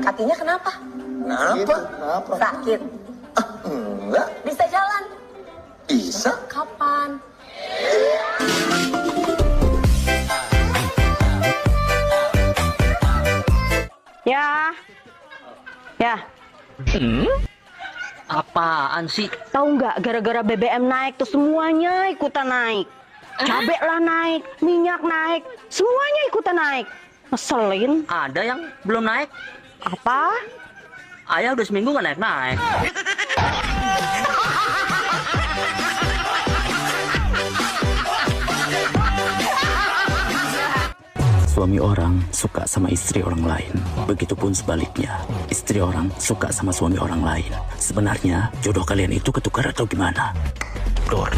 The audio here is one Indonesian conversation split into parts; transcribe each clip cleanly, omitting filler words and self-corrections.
Kakinya kenapa? Kenapa? Sakit. Enggak. Bisa jalan? Bisa. Kapan? Ya. Apaan sih? Tahu nggak, gara-gara BBM naik tuh semuanya ikutan naik. Cabai lah naik, minyak naik, semuanya ikutan naik. Ngeselin. Ada yang belum naik? Apa? Ayah udah seminggu nggak naik-naik. Suami orang suka sama istri orang lain. Begitupun sebaliknya, istri orang suka sama suami orang lain. Sebenarnya jodoh kalian itu ketukar atau gimana? Dor.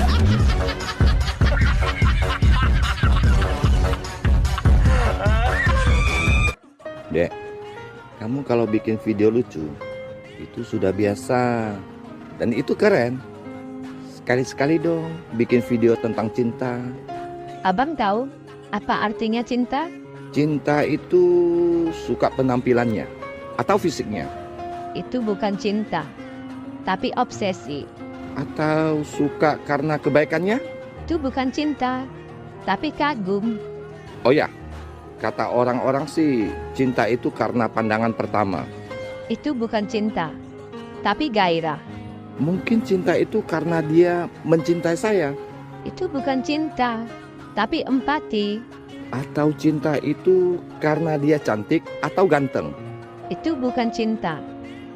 Dek, kamu kalau bikin video lucu, itu sudah biasa. Dan itu keren. Sekali-sekali dong bikin video tentang cinta. Abang tahu apa artinya cinta? Cinta itu suka penampilannya atau fisiknya, Itu bukan cinta, tapi obsesi. atau suka karena kebaikannya. Itu bukan cinta, tapi kagum. Oh ya, kata orang-orang sih cinta itu karena pandangan pertama. Itu bukan cinta, tapi gairah. Mungkin cinta itu karena dia mencintai saya. Itu bukan cinta, tapi empati. Atau cinta itu karena dia cantik atau ganteng. Itu bukan cinta,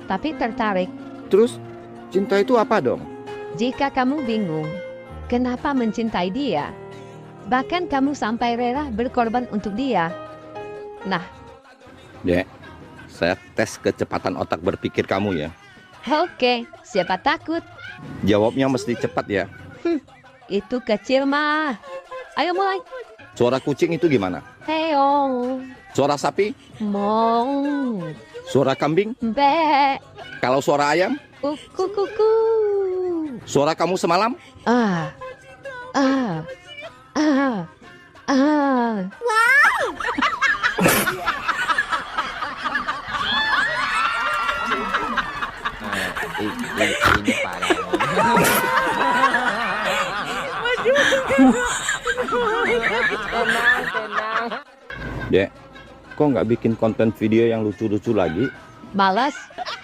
tapi tertarik. Terus cinta itu apa dong? Jika kamu bingung, kenapa mencintai dia? Bahkan kamu sampai rela berkorban untuk dia. Nah, Dek, saya tes kecepatan otak berpikir kamu ya. oke, siapa takut? Jawabnya mesti cepat ya. Itu kecil mah. Ayo mulai. Suara kucing itu gimana? Heo, Suara sapi? mong, Suara kambing? be, Kalau suara ayam? kuku kuku. Suara kamu semalam? Ah, ah, ah, ah. Ini parah. Dek, kok nggak bikin konten video yang lucu-lucu lagi? Malas,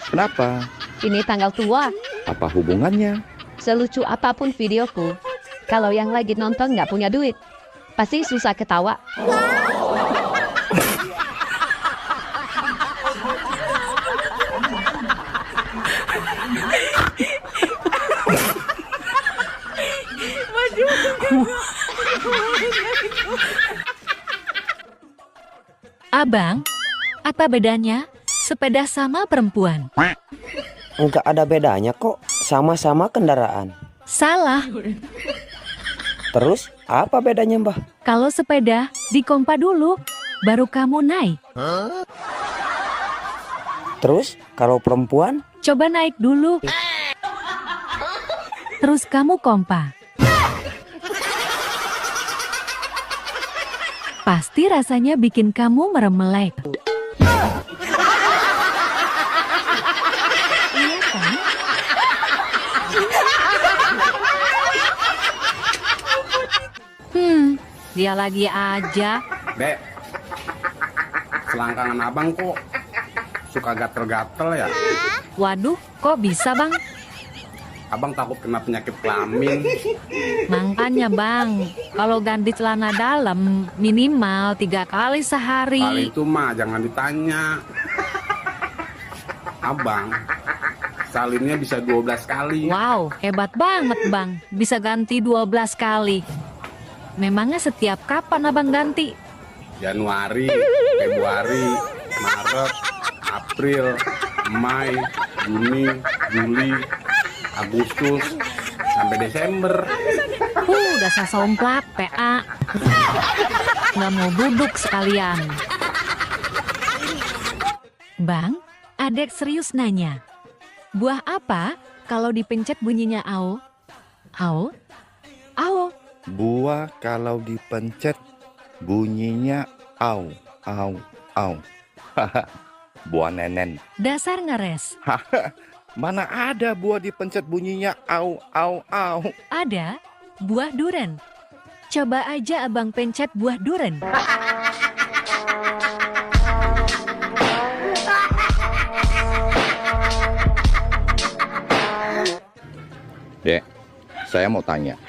Kenapa? ini tanggal tua. Apa hubungannya? Selucu apapun videoku, kalau yang lagi nonton nggak punya duit, pasti susah ketawa. Abang, apa bedanya sepeda sama perempuan? Enggak ada bedanya kok, sama-sama kendaraan. Salah, Terus apa bedanya Mbah? kalau sepeda dikompa dulu, baru kamu naik. Terus kalau perempuan? Coba naik dulu. Terus kamu kompa. Pasti rasanya bikin kamu meremelek. Iya kan? Dia lagi aja. Dek, selangkangan abang kok suka gatel-gatel ya? Waduh, kok bisa bang? Abang takut kena penyakit kelamin. Makanya bang, kalau ganti celana dalam minimal 3 kali sehari. Kali itu mah jangan ditanya. Abang, salinnya bisa 12 kali. Wow, hebat banget bang, bisa ganti 12 kali. Memangnya setiap kapan abang ganti? Januari, Februari, Maret, April, Mei, Juni, Juli, Agustus, sampai Desember. Udah sasomplak, PA. Nggak mau duduk sekalian. Bang, adek serius nanya. Buah apa kalau dipencet bunyinya ao? Ao? Ao? Buah kalau dipencet bunyinya au, au, au. Buah nenen. Dasar ngeres. Mana ada buah dipencet bunyinya au au au. Ada buah duren. Coba aja abang pencet buah duren. Dek, saya mau tanya.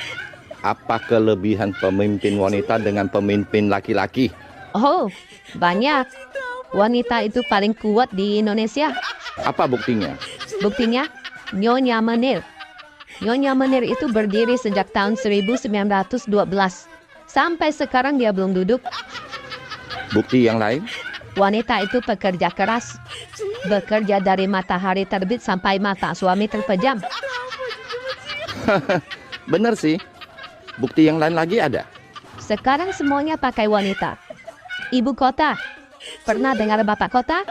Apa kelebihan pemimpin wanita dengan pemimpin laki-laki? Oh, banyak. Wanita itu paling kuat di Indonesia. Apa buktinya? Buktinya, Nyonya Menir. Nyonya Menir itu berdiri sejak tahun 1912. Sampai sekarang dia belum duduk. Bukti yang lain? Wanita itu pekerja keras. Bekerja dari matahari terbit sampai mata suami terpejam. Bener sih. Bukti yang lain lagi ada? Sekarang semuanya pakai wanita. Ibu kota. Pernah dengar bapak kota?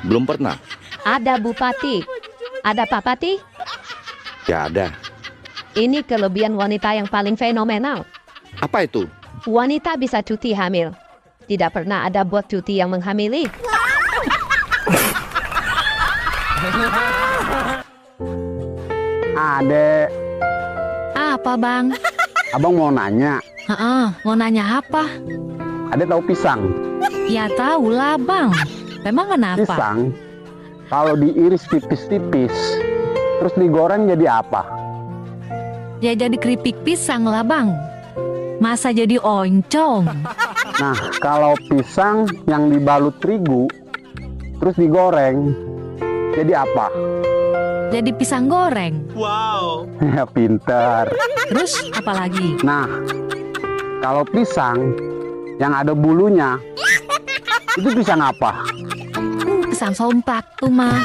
Belum pernah. Ada bupati. Ada papati? Gak ada. Ini kelebihan wanita yang paling fenomenal. Apa itu? Wanita bisa cuti hamil. Tidak pernah ada buat cuti yang menghamili. Adek, Apa bang? abang mau nanya. Mau nanya apa? Adek tahu pisang? Ya tahu lah bang. Memang kenapa? Pisang, kalau diiris tipis-tipis, terus digoreng jadi apa? Ya jadi keripik pisang lah bang. Masa jadi oncom? Nah, kalau pisang yang dibalut terigu, terus digoreng, jadi apa? Jadi pisang goreng. Ya pinter. Terus apa lagi? Nah, kalau pisang yang ada bulunya, itu pisang apa? Pisang sompak tuh mah.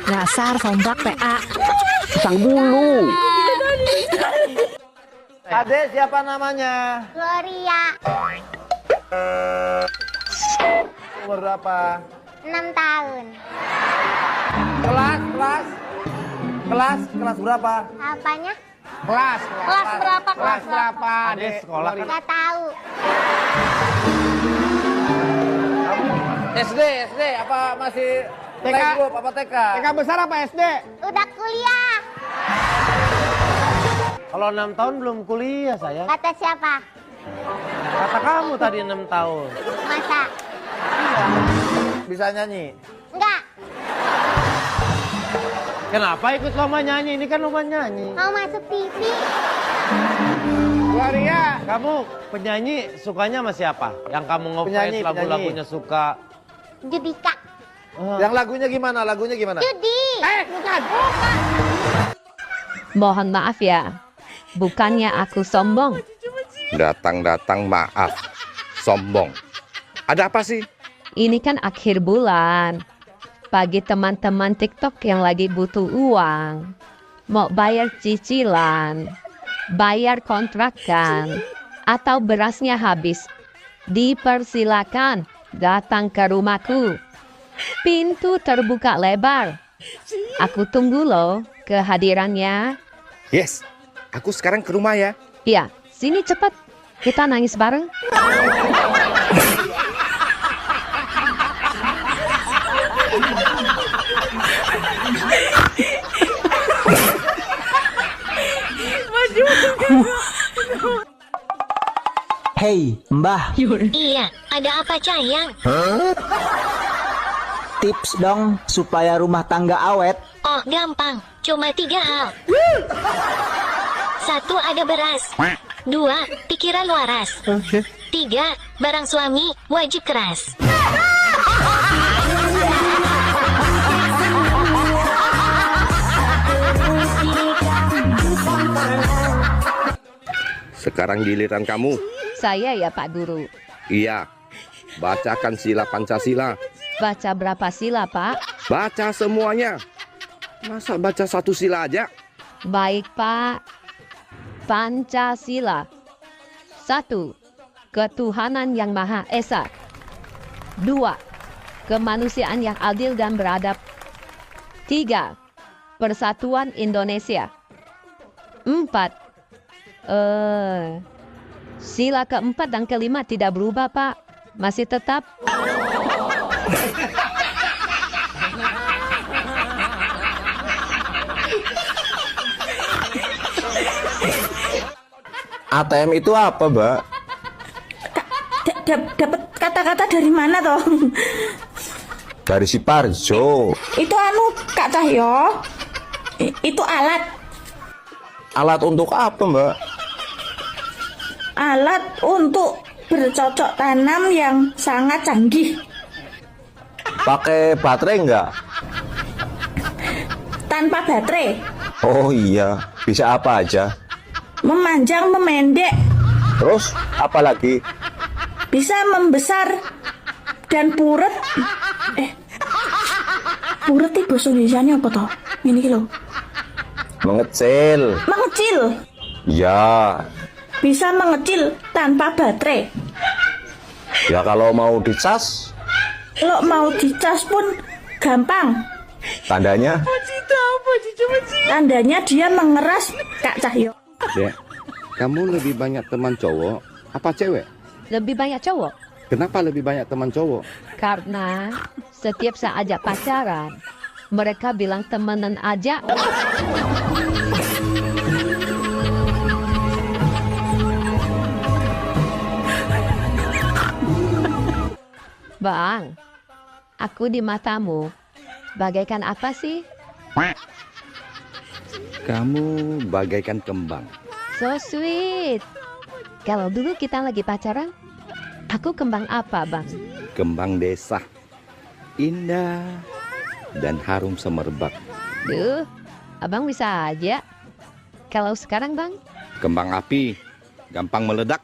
Dasar sompak PA. Pisang bulu. Adek siapa namanya? Gloria, Umur berapa? 6 tahun. Kelas berapa? Apanya? Kelas berapa? Adek sekolah kan? Gak tahu. SD apa masih playgroup apa TK? TK besar apa SD? Udah kuliah. Kalau 6 tahun belum kuliah saya. Kata siapa? Kata kamu tadi 6 tahun. Masa? Bisa nyanyi? Enggak. Kenapa ikut lomba nyanyi? Ini kan lomba nyanyi. Mau masuk TV. Gloria, kamu penyanyi sukanya sama siapa? Yang kamu ngefans lagu-lagunya suka? Judika. Yang lagunya gimana? Judi. Bukan. Mohon maaf ya. Bukannya aku sombong. Datang-datang maaf. Sombong. Ada apa sih? Ini kan akhir bulan. Bagi teman-teman TikTok yang lagi butuh uang. Mau bayar cicilan. Bayar kontrakan. Atau berasnya habis. Dipersilakan datang ke rumahku. Pintu terbuka lebar. Aku tunggu loh kehadirannya. Yes. Aku sekarang ke rumah ya. Iya, sini cepat. Kita nangis bareng. Hei, Mbah. Iya, ada apa sayang? Tips dong supaya rumah tangga awet. Oh, gampang. Cuma 3 hal. 1, ada beras. 2, pikiran waras. 3, barang suami wajib keras. Sekarang giliran kamu. Saya ya Pak Guru. Iya. Bacakan sila Pancasila. Baca berapa sila Pak? Baca semuanya. Masa baca 1 sila aja? Baik Pak. Pancasila. 1. Ketuhanan yang Maha Esa. 2. Kemanusiaan yang adil dan beradab. 3. Persatuan Indonesia. 4. Sila keempat dan kelima tidak berubah Pak. Masih tetap ATM itu apa, Mbak? Dapat kata-kata dari mana toh? Dari si Parjo. Itu anu Kak Cahyo. Itu alat. Alat untuk apa, Mbak? Alat untuk bercocok tanam yang sangat canggih. Pakai baterai nggak? Tanpa baterai. Oh iya, bisa apa aja? Memanjang, memendek. Terus apa lagi? Bisa membesar dan puret. Puret itu bahasa Indonesianya apa toh? Ini lho. Mengecil. Mengecil. Ya. Bisa mengecil tanpa baterai. Ya kalau mau dicas, Lo mau dicas pun gampang. tandanya? Tandanya dia mengeras, Kak Cahyo. Dek, kamu lebih banyak teman cowok apa cewek? lebih banyak cowok. Kenapa lebih banyak teman cowok? Karena setiap saya ajak pacaran, mereka bilang temenan aja. Bang, aku di matamu bagaikan apa sih? Kamu bagaikan kembang. So sweet. Kalau dulu kita lagi pacaran, aku kembang apa, Bang? Kembang desa. Indah dan harum semerbak. Duh, abang bisa aja. Kalau sekarang, Bang? Kembang api, gampang meledak.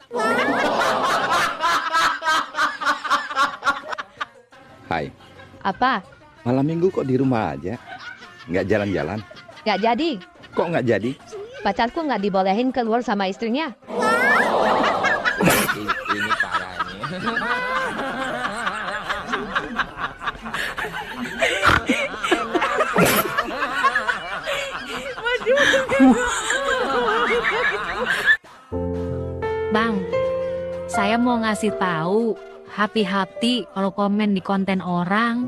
Hai, Apa? malam minggu kok di rumah aja? Nggak jalan-jalan? Nggak jadi. Kok nggak jadi? Pacarku nggak dibolehin keluar sama istrinya. Ini parah nih. Bang, saya mau ngasih tahu, hati-hati kalau komen di konten orang.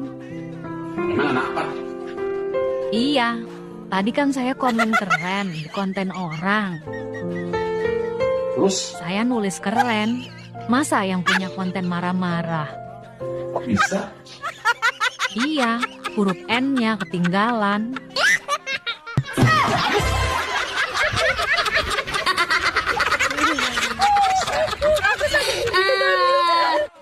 Iya, tadi kan saya komen keren di konten orang. Terus Saya nulis keren, masa yang punya konten marah-marah? kok bisa? Iya, huruf N-nya ketinggalan.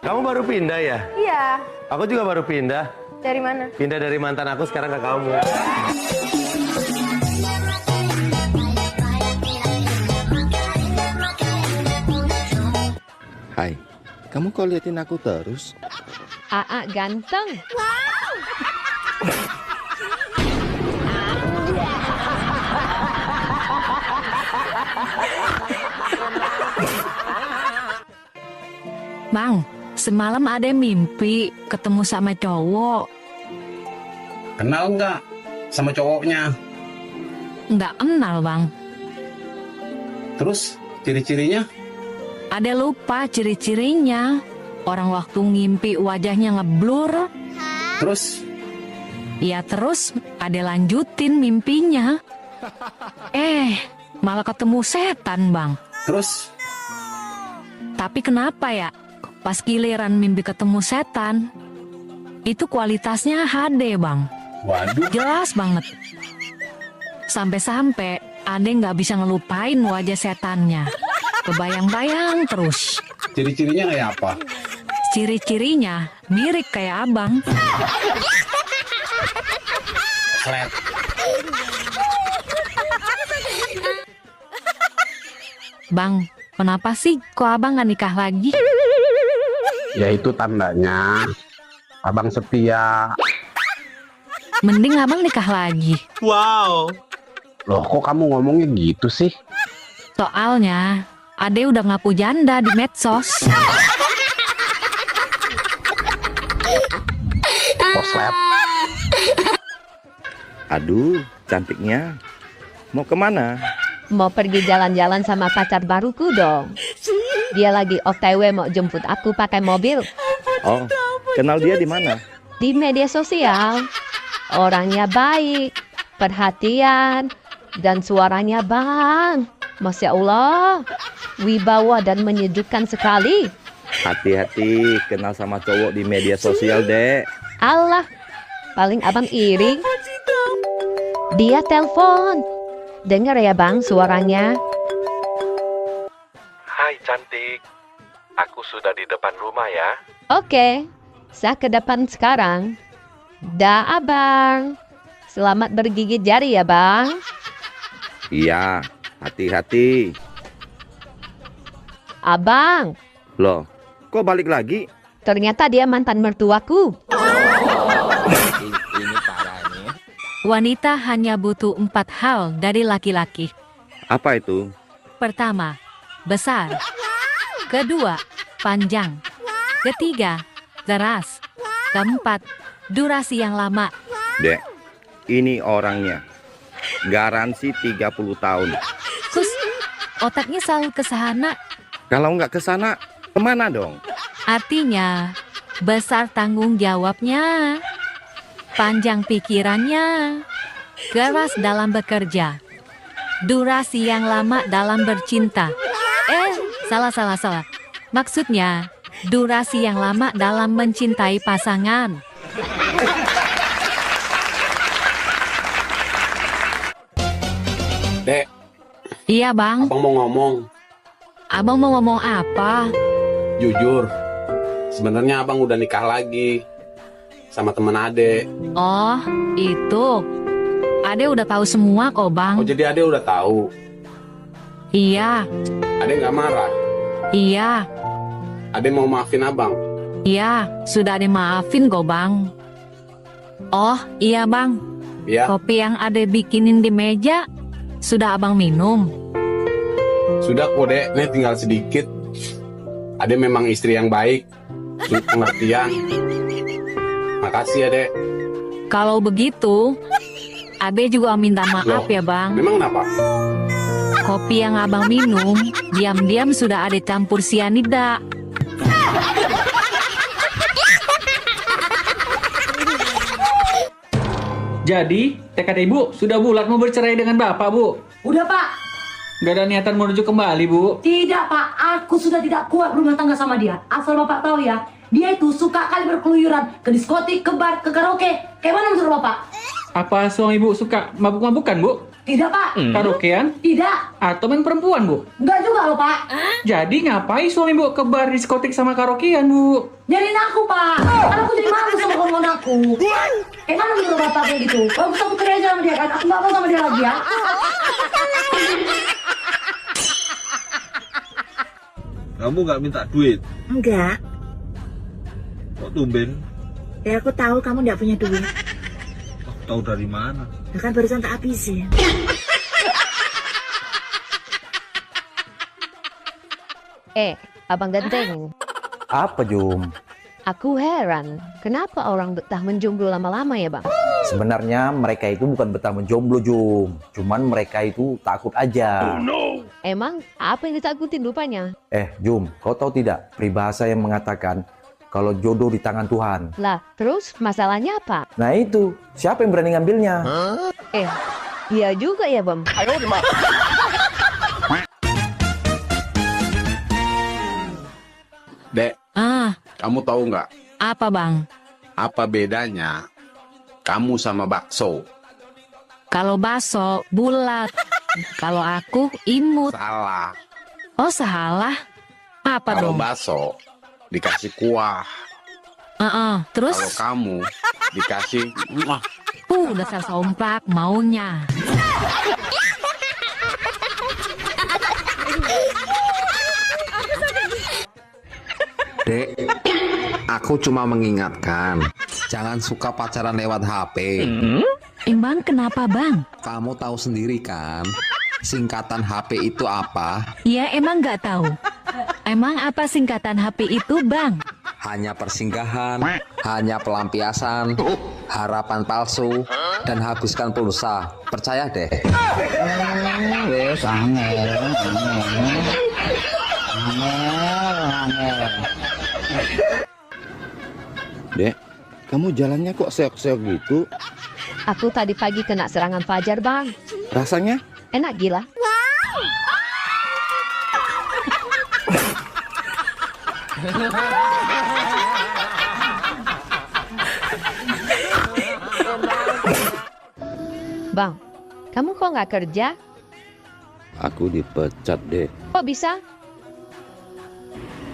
Kamu baru pindah ya? Iya. Aku juga baru pindah. Dari mana? Pindah dari mantan aku sekarang ke kamu. Hai, kamu kok liatin aku terus? Aa ganteng. Bang, semalam ada mimpi ketemu sama cowok. Kenal nggak sama cowoknya? Nggak kenal, Bang. Terus ciri-cirinya? Ada lupa ciri-cirinya. Orang waktu ngimpi wajahnya ngeblur. Terus Ya terus ada lanjutin mimpinya. Malah ketemu setan, Bang. terus Tapi kenapa ya? Pas giliran mimpi ketemu setan, itu kualitasnya HD, Bang. waduh, Jelas banget. Sampai-sampai Ade nggak bisa ngelupain wajah setannya. Kebayang-bayang terus. ciri-cirinya kayak apa? Ciri-cirinya mirip kayak abang. Slet. Bang, kenapa sih kok abang nggak nikah lagi? Ya itu tandanya abang setia. Mending abang nikah lagi. Loh kok kamu ngomongnya gitu sih? Soalnya Ade udah ngaku janda di medsos. Poslet. Aduh, cantiknya. Mau kemana? Mau pergi jalan-jalan sama pacar baruku dong. Dia lagi OTW mau jemput aku pakai mobil. Oh, kenal dia di mana? Di media sosial. Orangnya baik, perhatian, dan suaranya bang. Masya Allah, wibawa dan menyejukkan sekali. Hati-hati kenal sama cowok di media sosial, Dek. Allah, paling abang iri. Dia telepon. Dengar ya bang suaranya. Hai cantik, aku sudah di depan rumah ya. Oke, saya ke depan sekarang. Dah abang. Selamat bergigit jari ya bang. Iya, hati-hati. Abang, Loh, kok balik lagi? ternyata dia mantan mertuaku. Ini parah nih. Wanita hanya butuh 4 hal dari laki-laki. Apa itu? Pertama, besar. Kedua, panjang. Ketiga, deras. Keempat, durasi yang lama. Dek, ini orangnya. Garansi 30 tahun. Kus, otaknya selalu ke sana. Kalau nggak ke sana, kemana dong? Artinya, besar tanggung jawabnya. Panjang pikirannya. Keras dalam bekerja. Durasi yang lama dalam bercinta. Salah. Maksudnya, durasi yang lama dalam mencintai pasangan. Dek, Iya bang, abang mau ngomong. abang mau ngomong apa? Jujur, sebenarnya abang udah nikah lagi sama temen Ade. Oh, itu. Ade udah tahu semua kok bang. Oh jadi Ade udah tahu. Iya, Ade nggak marah. iya, Ade mau maafin abang. iya, sudah Ade maafin kok bang. Oh, iya bang, Ya, kopi yang Ade bikinin di meja, sudah abang minum. sudah kok Dek, nih tinggal sedikit. Ade memang istri yang baik, pengertian. Makasih ya Dek. Kalau begitu, Ade juga minta maaf Loh, ya bang. Memang kenapa? Kopi yang abang minum, diam-diam sudah Ade campur sianida. Jadi, tekad ibu sudah bulat mau bercerai dengan bapak, Bu? Udah pak. Gak ada niatan menuju kembali, Bu? Tidak pak, aku sudah tidak kuat berumah tangga sama dia. Asal bapak tahu ya, dia itu suka kali berkeluyuran ke diskotik, ke bar, ke karaoke. Kayak mana menurut bapak? Apa suami ibu suka mabuk-mabukan, Bu? Tidak pak. Karaokean? Tidak. Atau main perempuan, Bu? Enggak juga loh pak. Jadi ngapain suami ibu ke bar, diskotik, sama karaokean, Bu? Nyariin aku pak. Kan aku jadi malu sama kawan aku. Kayak mana menurut bapak kayak gitu? Bagus aku cerai aja sama dia kan. Aku gak mau sama dia lagi ya. Kamu nggak minta duit? Enggak. Kok tumben? Ya aku tahu kamu nggak punya duit. Tahu dari mana? Nah, kan barusan tak habisin. Abang Genteng. Apa Jum? Aku heran, kenapa orang betah menjomblo lama-lama ya bang? Sebenarnya mereka itu bukan betah menjomblo Jum. Cuman mereka itu takut aja. Emang apa yang ditakutin rupanya? Jum, kau tahu tidak peribahasa yang mengatakan kalau jodoh di tangan Tuhan? Lah, terus masalahnya apa? Nah itu, siapa yang berani ngambilnya? Iya juga ya bang. Dek, kamu tahu nggak? Apa bang? Apa bedanya kamu sama bakso? Kalau bakso bulat, kalau aku imut. Salah. Oh salah? Apa Kalau dong? bakso dikasih kuah. Terus? Kalau kamu dikasih Dasar somplak maunya. Dek, aku cuma mengingatkan, jangan suka pacaran lewat HP. Emang kenapa bang? Kamu tahu sendiri kan, singkatan HP itu apa? Ya emang nggak tahu. Emang apa singkatan HP itu bang? Hanya persinggahan, hanya pelampiasan, harapan palsu, dan habiskan pulsa. Percaya deh. Dek, kamu jalannya kok seok-seok gitu? Aku tadi pagi kena serangan fajar, Bang. Rasanya? Enak gila. Bang, kamu kok nggak kerja? Aku dipecat, Dek. Kok bisa?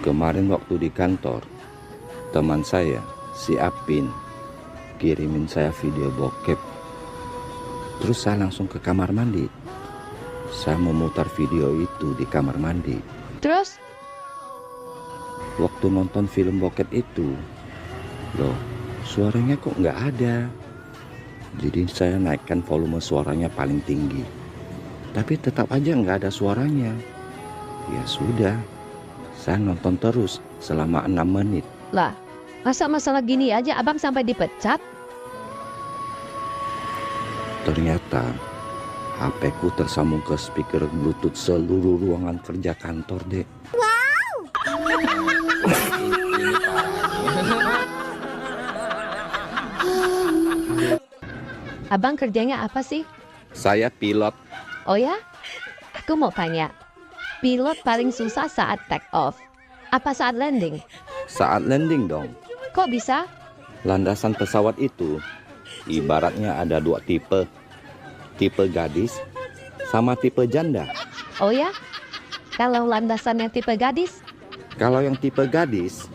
Kemarin waktu di kantor, teman saya, si Apin, kirimin saya video bokep. Terus saya langsung ke kamar mandi. Saya memutar video itu di kamar mandi. Terus? Waktu nonton film bokep itu, loh, suaranya kok nggak ada. Jadi saya naikkan volume suaranya paling tinggi. Tapi tetap aja nggak ada suaranya. Ya sudah, saya nonton terus selama 6 menit. Lah, masa masalah gini aja abang sampai dipecat? Ternyata HP ku tersambung ke speaker Bluetooth seluruh ruangan kerja kantor, Dek. Abang kerjanya apa sih? Saya pilot. Oh ya? Aku mau tanya. Pilot paling susah saat take off. Apa saat landing? Saat landing dong. Kok bisa? Landasan pesawat itu ibaratnya ada 2 tipe. Tipe gadis sama tipe janda. Oh ya? Kalau landasan yang tipe gadis? Kalau yang tipe gadis,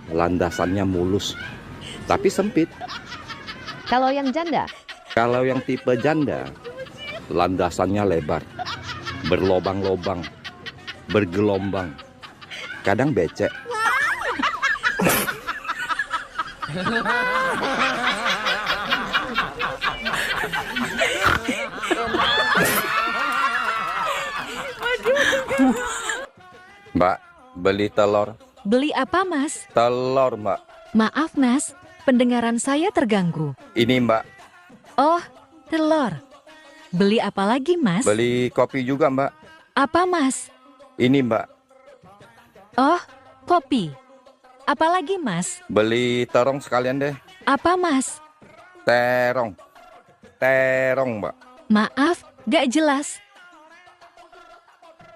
landasannya mulus, tapi sempit. Kalau yang janda? Kalau yang tipe janda, landasannya lebar, berlobang-lobang, bergelombang, kadang becek. Mbak, beli telur. Beli apa, Mas? Telur, Mbak. Maaf, Mas. Pendengaran saya terganggu. Ini, Mbak. Oh, telur. Beli apa lagi, Mas? Beli kopi juga, Mbak. Apa, Mas? Ini, Mbak. Oh, kopi. Apa lagi, Mas? Beli terong sekalian deh. Apa, Mas? Terong. Terong, Mbak. Maaf, gak jelas.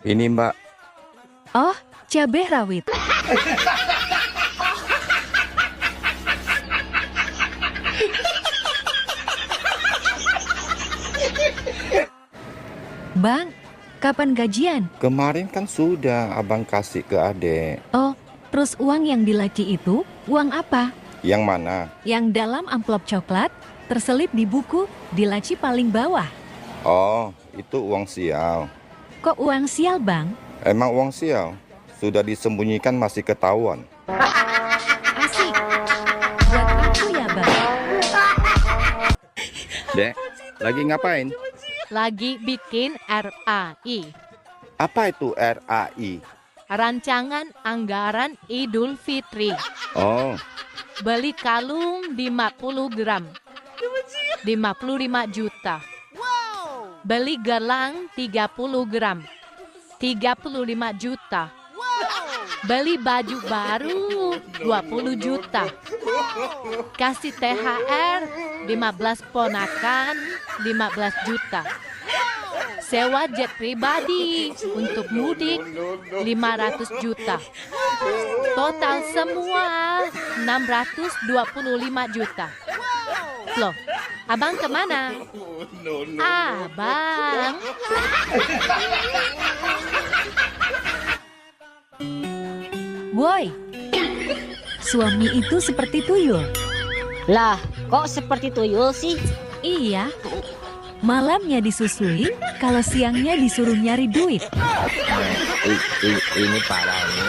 Ini, Mbak. Oh, cabai rawit. Bang, kapan gajian? Kemarin kan sudah abang kasih ke adek. Oh, terus uang yang di laci itu, uang apa? Yang mana? Yang dalam amplop coklat, terselip di buku, di laci paling bawah. Oh, itu uang sial. Kok uang sial, Bang? Emang uang sial? Sudah disembunyikan masih ketahuan. Asik. Buat aku ya, Bang. Dek, lagi ngapain? Lagi bikin RAI. Apa itu RAI? Rancangan Anggaran Idul Fitri. Oh, Beli kalung 50 gram. 55 juta. Beli gelang 30 gram. 35 juta. Beli baju baru 20 juta. Kasih THR 15 ponakan 15 juta. Sewa jet pribadi untuk mudik 500 juta. Total semua 625 juta. Loh, abang kemana? Abang. Woi, suami itu seperti tuyul. Lah, kok seperti tuyul sih? Iya, malamnya disusui, kalau siangnya disuruh nyari duit. Ini parah nih.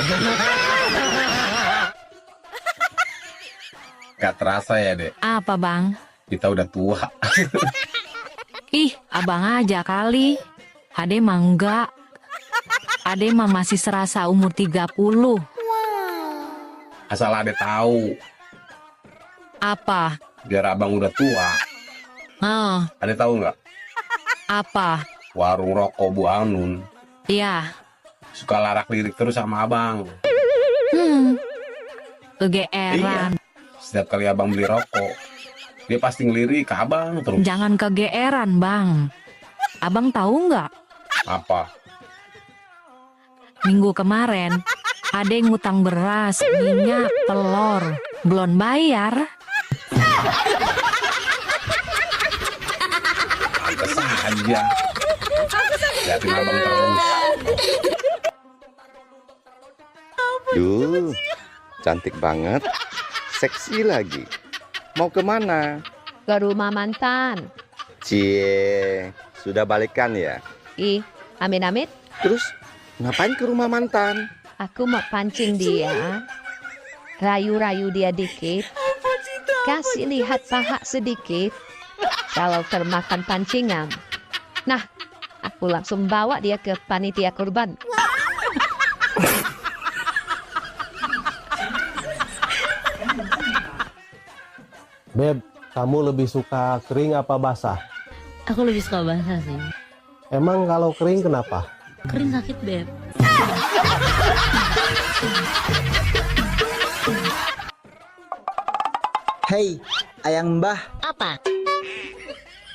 Gak terasa ya, Dek. Apa, Bang? Kita udah tua. Ih, abang aja kali. Ade mah enggak. Ade mah masih serasa umur 30. Asal Ade tahu, Apa? biar abang udah tua. Ade tahu nggak? Apa? Warung rokok Bu Anun Iya. suka larak lirik terus sama abang. Kegeeran. Setiap kali abang beli rokok, dia pasti ngelirik ke abang terus. Jangan kegeeran, Bang. Abang tahu nggak? Apa? Minggu kemarin, ada yang ngutang beras, minyak, telur. Belum bayar. Pantes aja. Liatin abang terus. Duh, cantik banget. Seksi lagi. Mau kemana? Ke rumah mantan. Cie, sudah balikan ya? Ih, amit-amit. Terus ngapain ke rumah mantan? Aku mau pancing dia. Rayu-rayu dia dikit. Kasih lihat paha sedikit. Kalau termakan pancingan. Nah, aku langsung bawa dia ke panitia kurban. Beb, kamu lebih suka kering apa basah? Aku lebih suka basah sih. Emang kalau kering kenapa? Kering sakit, Beb. Hei, ayang mbah. Apa?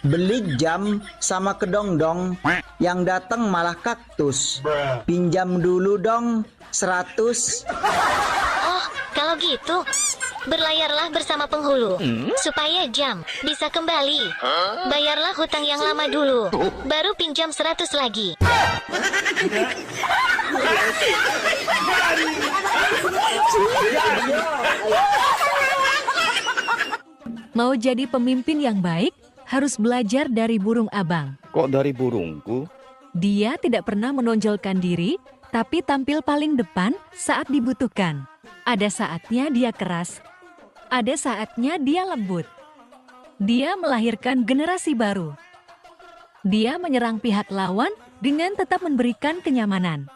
Beli jam sama kedong-dong, yang datang malah kaktus. Pinjam dulu dong, 100. Oh, kalau gitu, berlayarlah bersama penghulu, supaya jam bisa kembali. Bayarlah hutang yang lama dulu, baru pinjam 100 lagi. Mau jadi pemimpin yang baik, harus belajar dari burung abang. Kok dari burungku? Dia tidak pernah menonjolkan diri, tapi tampil paling depan saat dibutuhkan. Ada saatnya dia keras, ada saatnya dia lembut. Dia melahirkan generasi baru. Dia menyerang pihak lawan dengan tetap memberikan kenyamanan.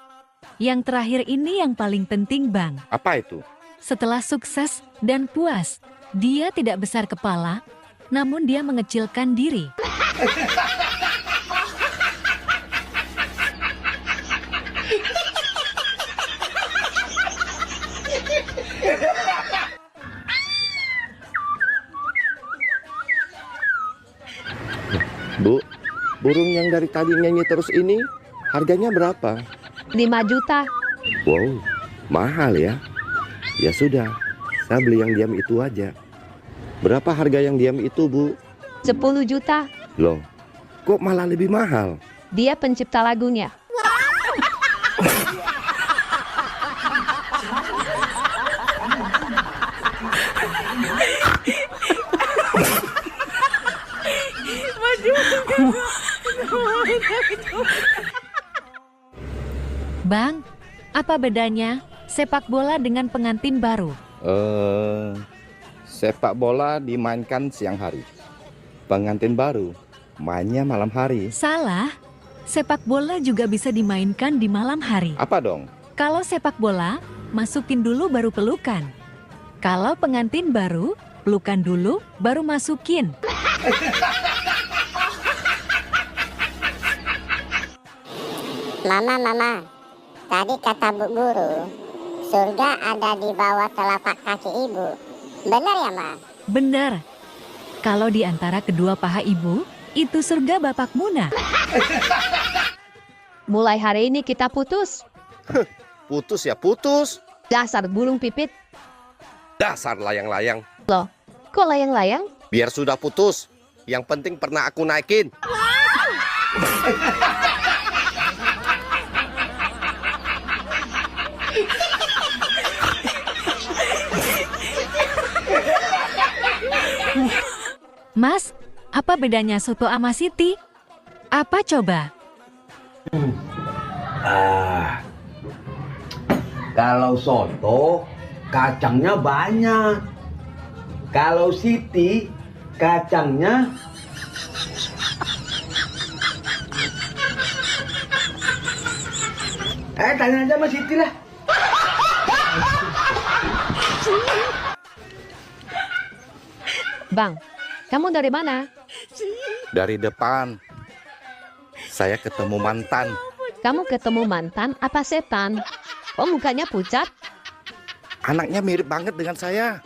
Yang terakhir ini yang paling penting, Bang. Apa itu? Setelah sukses dan puas, dia tidak besar kepala, namun dia mengecilkan diri. Bu, burung yang dari tadi nyanyi terus ini harganya berapa? 5 juta. Wow, mahal ya. Ya sudah, saya beli yang diam itu aja. Berapa harga yang diam itu, Bu? 10 juta. Loh, kok malah lebih mahal? Dia pencipta lagunya. Bang, apa bedanya sepak bola dengan pengantin baru? Sepak bola dimainkan siang hari. Pengantin baru mainnya malam hari. Salah. Sepak bola juga bisa dimainkan di malam hari. Apa dong? Kalau sepak bola, masukin dulu baru pelukan. Kalau pengantin baru, pelukan dulu baru masukin. Mama, tadi kata Bu Guru, surga ada di bawah telapak kaki ibu. Benar ya, Ma? Benar. Kalau di antara kedua paha ibu, itu surga Bapak Muna. Mulai hari ini kita putus. Putus ya putus. Dasar burung pipit. Dasar layang-layang. Loh, kok layang-layang? Biar sudah putus. Yang penting pernah aku naikin. Mas, apa bedanya soto sama Siti? Apa coba? Kalau soto, kacangnya banyak. Kalau Siti, kacangnya tanya aja sama Siti lah. Bang, kamu dari mana? Dari depan. Saya ketemu mantan. Kamu ketemu mantan apa setan? Kok mukanya pucat? Anaknya mirip banget dengan saya.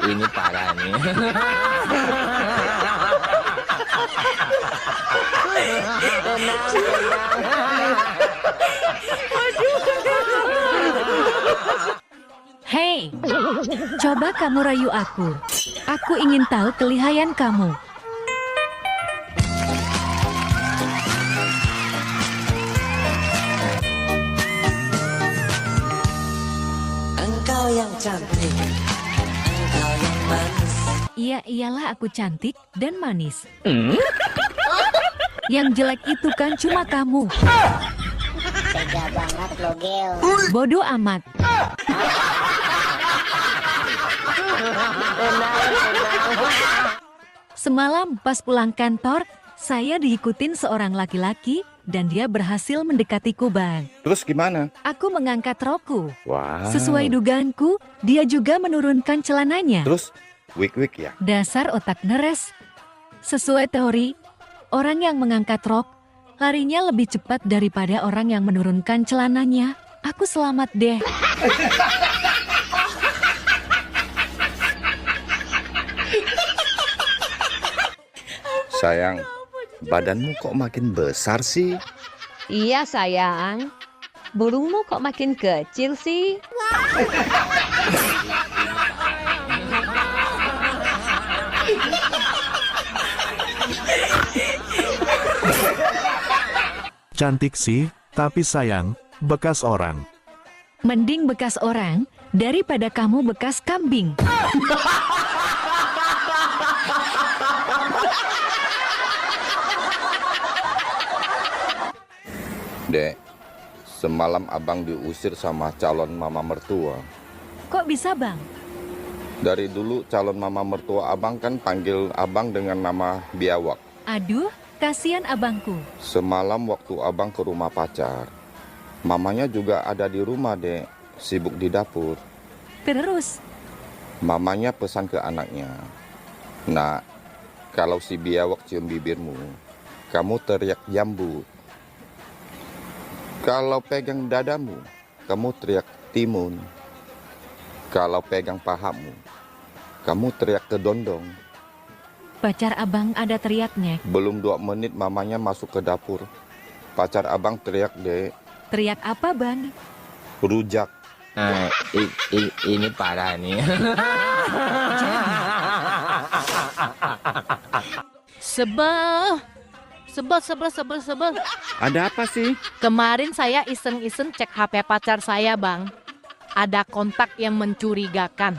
Ini parah nih. Hei, coba kamu rayu aku. Aku ingin tahu kelihayan kamu. Engkau yang cantik, engkau yang manis. Iya, iyalah aku cantik dan manis. Yang jelek itu kan cuma kamu. Tega banget lo, Geo. Bodoh amat. Semalam pas pulang kantor, saya diikutin seorang laki-laki dan dia berhasil mendekatiku, Bang. Terus gimana? Aku mengangkat rokku. Wow. Sesuai dugaanku, dia juga menurunkan celananya. Terus wik-wik ya? Dasar otak neres. Sesuai teori, orang yang mengangkat rok larinya lebih cepat daripada orang yang menurunkan celananya. Aku selamat deh. Sayang, badanmu kok makin besar sih? Iya sayang. Burungmu kok makin kecil sih? Cantik sih, tapi sayang, bekas orang. Mending bekas orang daripada kamu bekas kambing. Dek, semalam abang diusir sama calon mama mertua. Kok bisa, Bang? Dari dulu calon mama mertua abang kan panggil abang dengan nama biawak. Aduh, kasihan abangku. Semalam waktu abang ke rumah pacar, mamanya juga ada di rumah, Dek, sibuk di dapur. Terus? Mamanya pesan ke anaknya, "Nak, kalau si biawak cium bibirmu, kamu teriak jambu. Kalau pegang dadamu, kamu teriak timun. Kalau pegang pahamu, kamu teriak kedondong." Pacar abang ada teriaknya. Belum 2 menit mamanya masuk ke dapur. Pacar abang teriak, Dek. Teriak apa, Bang? Rujak. Ini parah nih. Sebel. Ada apa sih? Kemarin saya iseng-iseng cek HP pacar saya, Bang. Ada kontak yang mencurigakan.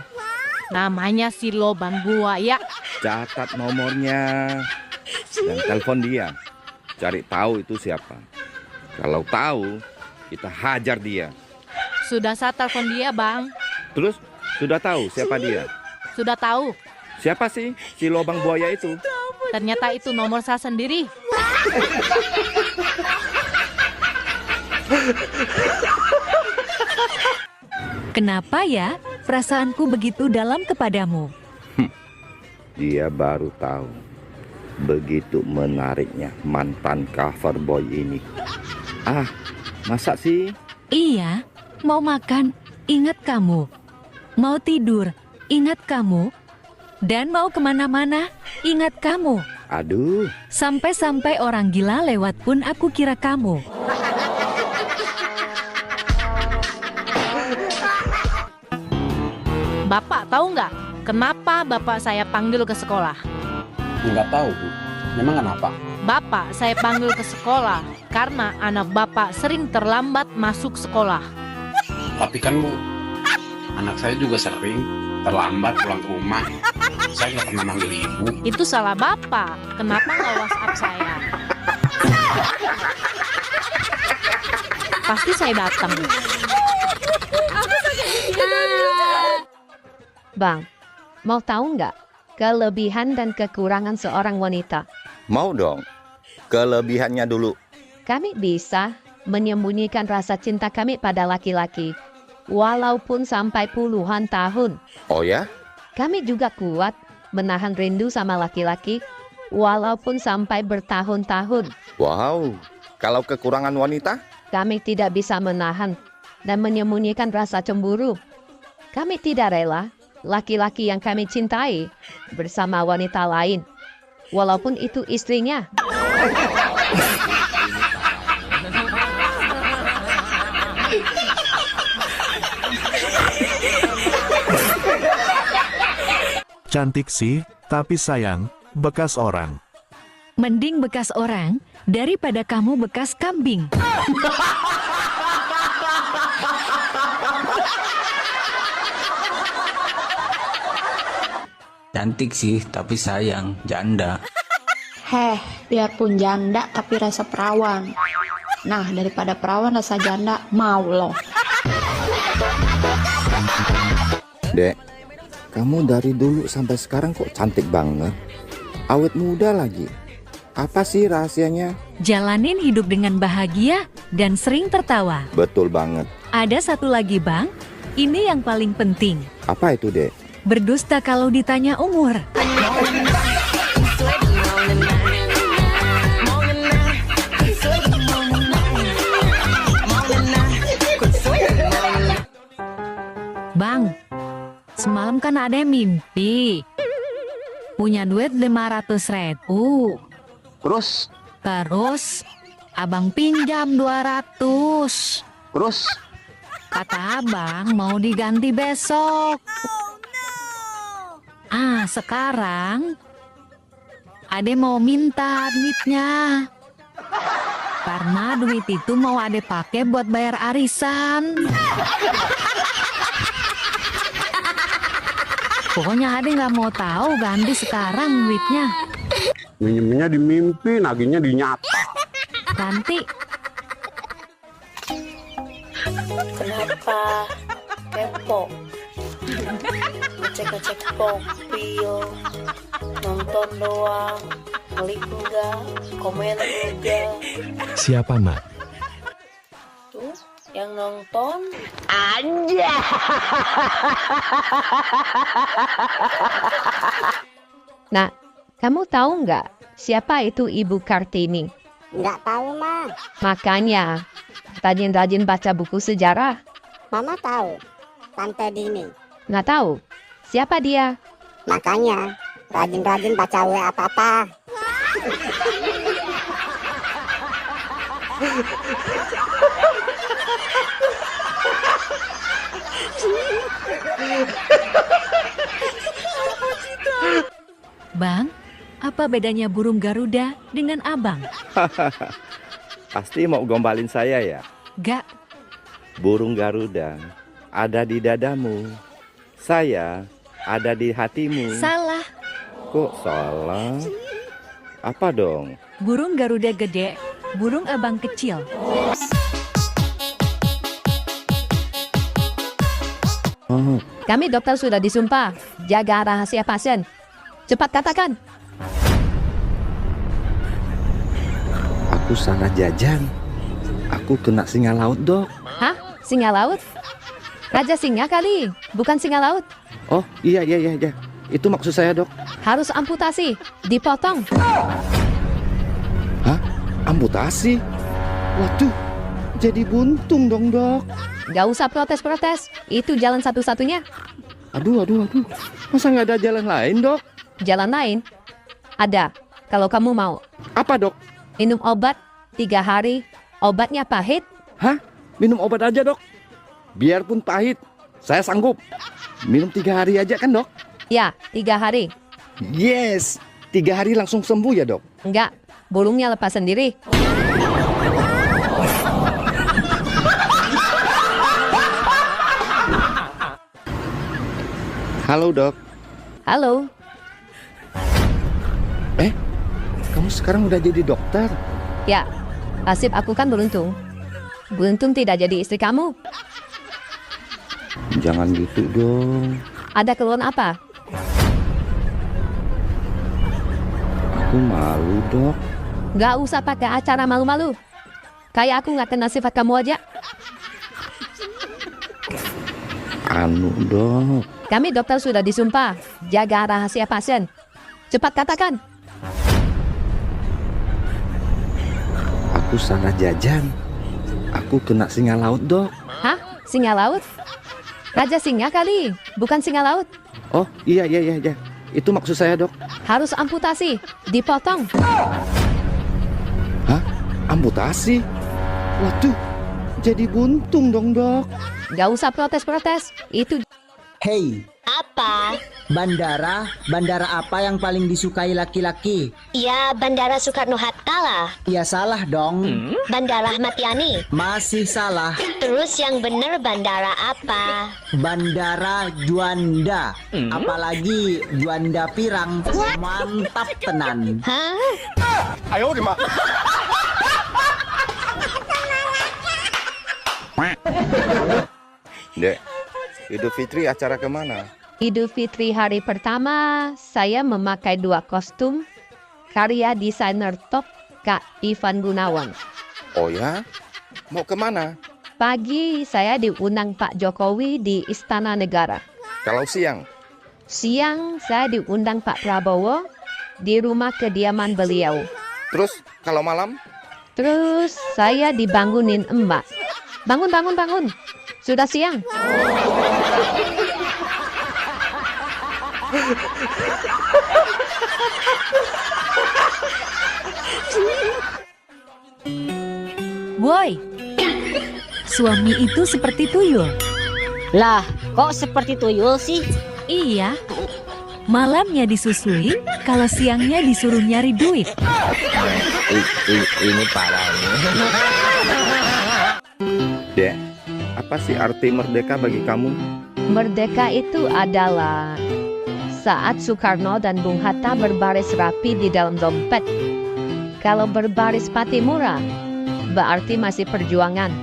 Namanya si Lobang Buaya. Catat nomornya dan telepon dia. Cari tahu itu siapa. Kalau tahu, kita hajar dia. Sudah saya telepon dia, Bang. Terus, sudah tahu siapa dia? Sudah tahu. Siapa sih si Lobang Buaya itu? Ternyata itu nomor saya sendiri. Kenapa ya perasaanku begitu dalam kepadamu? Dia baru tahu begitu menariknya mantan cover boy ini. Ah, masa sih? Iya, mau makan, ingat kamu. Mau tidur, ingat kamu. Dan mau kemana-mana, ingat kamu. Aduh. Sampai-sampai orang gila lewat pun aku kira kamu. Bapak tahu nggak kenapa bapak saya panggil ke sekolah? Nggak tahu, Bu. Memang kenapa? Bapak saya panggil ke sekolah karena anak bapak sering terlambat masuk sekolah. Tapi kan, Bu, anak saya juga sering terlambat pulang ke rumah. Saya nggak pernah manggil ibu. Itu salah bapak. Kenapa nggak WhatsApp saya? Pasti saya datang. Bang, mau tahu nggak kelebihan dan kekurangan seorang wanita? Mau dong. Kelebihannya dulu. Kami bisa menyembunyikan rasa cinta kami pada laki-laki, walaupun sampai puluhan tahun. Oh ya? Kami juga kuat menahan rindu sama laki-laki, walaupun sampai bertahun-tahun. Wow. Kalau kekurangan wanita? Kami tidak bisa menahan dan menyembunyikan rasa cemburu. Kami tidak rela laki-laki yang kami cintai bersama wanita lain, walaupun itu istrinya. Cantik sih, tapi sayang, bekas orang. Mending bekas orang daripada kamu bekas kambing. Cantik sih, tapi sayang, janda. Heh, biarpun janda tapi rasa perawan. Nah, daripada perawan rasa janda, mau loh. Dek, kamu dari dulu sampai sekarang kok cantik banget. Awet muda lagi. Apa sih rahasianya? Jalanin hidup dengan bahagia dan sering tertawa. Betul banget. Ada satu lagi bang, ini yang paling penting. Apa itu, Dek? Berdusta kalau ditanya umur. Bang, semalam kan ada mimpi. Punya duit 500.000. Terus, abang pinjam 200. Kata abang mau diganti besok. Sekarang Ade mau minta duitnya. Karena duit itu mau Ade pakai buat bayar arisan. Pokoknya Ade nggak mau tahu ganti sekarang duitnya. Minjemnya di mimpi, nagihnya di nyata. Ganti. Kenapa kepo? Ngecek-ngecek profil, nonton doang, klik enggak, komen enggak. Siapa, Mak? Tuh, yang nonton aja. Nah, kamu tahu nggak siapa itu Ibu Kartini? Nggak tahu, Ma. Makanya, rajin-rajin baca buku sejarah. Mama tahu, Tante Dini. Nggak tahu, siapa dia? Makanya, rajin-rajin baca WA Papa. Bang, apa bedanya burung Garuda dengan abang? Pasti mau gombalin saya ya? Gak. Burung Garuda ada di dadamu. Saya ada di hatimu. Salah. Kok salah? Apa dong? Burung Garuda gede, burung abang kecil. Kami dokter sudah disumpah jaga rahasia pasien. Cepat katakan. Aku salah jajan. Aku kena singa laut, Dok. Hah? Singa laut? Raja singa kali, bukan singa laut. Oh, iya. Itu maksud saya, Dok. Harus amputasi, dipotong. Hah? Amputasi? Waduh, jadi buntung dong, Dok. Gak usah protes-protes, itu jalan satu-satunya. Aduh. Masa nggak ada jalan lain, Dok? Jalan lain? Ada, kalau kamu mau. Apa, Dok? Minum obat 3 hari, obatnya pahit. Hah? Minum obat aja, Dok? Biarpun pahit, saya sanggup. Minum 3 hari aja kan, Dok? Ya, 3 hari. Yes, 3 hari langsung sembuh ya, Dok? Enggak, burungnya lepas sendiri. Halo, Dok. Halo. Kamu sekarang udah jadi dokter? Ya, nasib aku kan beruntung. Beruntung tidak jadi istri kamu. Jangan gitu dong. Ada keluhan apa? Aku malu, Dok. Gak usah pakai acara malu-malu. Kayak aku gak kenal sifat kamu aja. Dok. Kami dokter sudah disumpah jaga rahasia pasien. Cepat katakan. Aku salah jajan. Aku kena singa laut, Dok. Hah? Singa laut? Raja singa kali, bukan singa laut. Oh, iya. Itu maksud saya, Dok. Harus amputasi, dipotong. Hah? Amputasi? Waduh, jadi buntung dong, Dok. Gak usah protes-protes, itu... Hei, Apa? bandara apa yang paling disukai laki-laki? Ya, Bandara Soekarno-Hatta lah. Ya salah dong. Bandara Ahmad Yani. Masih salah. Terus yang bener bandara apa? Bandara Juanda. Apalagi Juanda Pirang. Mantap tenan. Hah? Ayo, Mak. Dek, Idul Fitri acara kemana? Idul Fitri hari pertama, saya memakai 2 kostum karya desainer top Kak Ivan Gunawan. Oh ya? Mau kemana? Pagi saya diundang Pak Jokowi di Istana Negara. Kalau siang? Siang saya diundang Pak Prabowo di rumah kediaman beliau. Terus kalau malam? Terus saya dibangunin emak. Bangun. Sudah siang. Woi, suami itu seperti tuyul. Lah, kok seperti tuyul sih? Iya. Malamnya disusui, kalau siangnya disuruh nyari duit. Ini parah ini. Dek, apa sih arti merdeka bagi kamu? Merdeka itu adalah saat Soekarno dan Bung Hatta berbaris rapi di dalam dompet. Kalau berbaris Patimura, berarti masih perjuangan.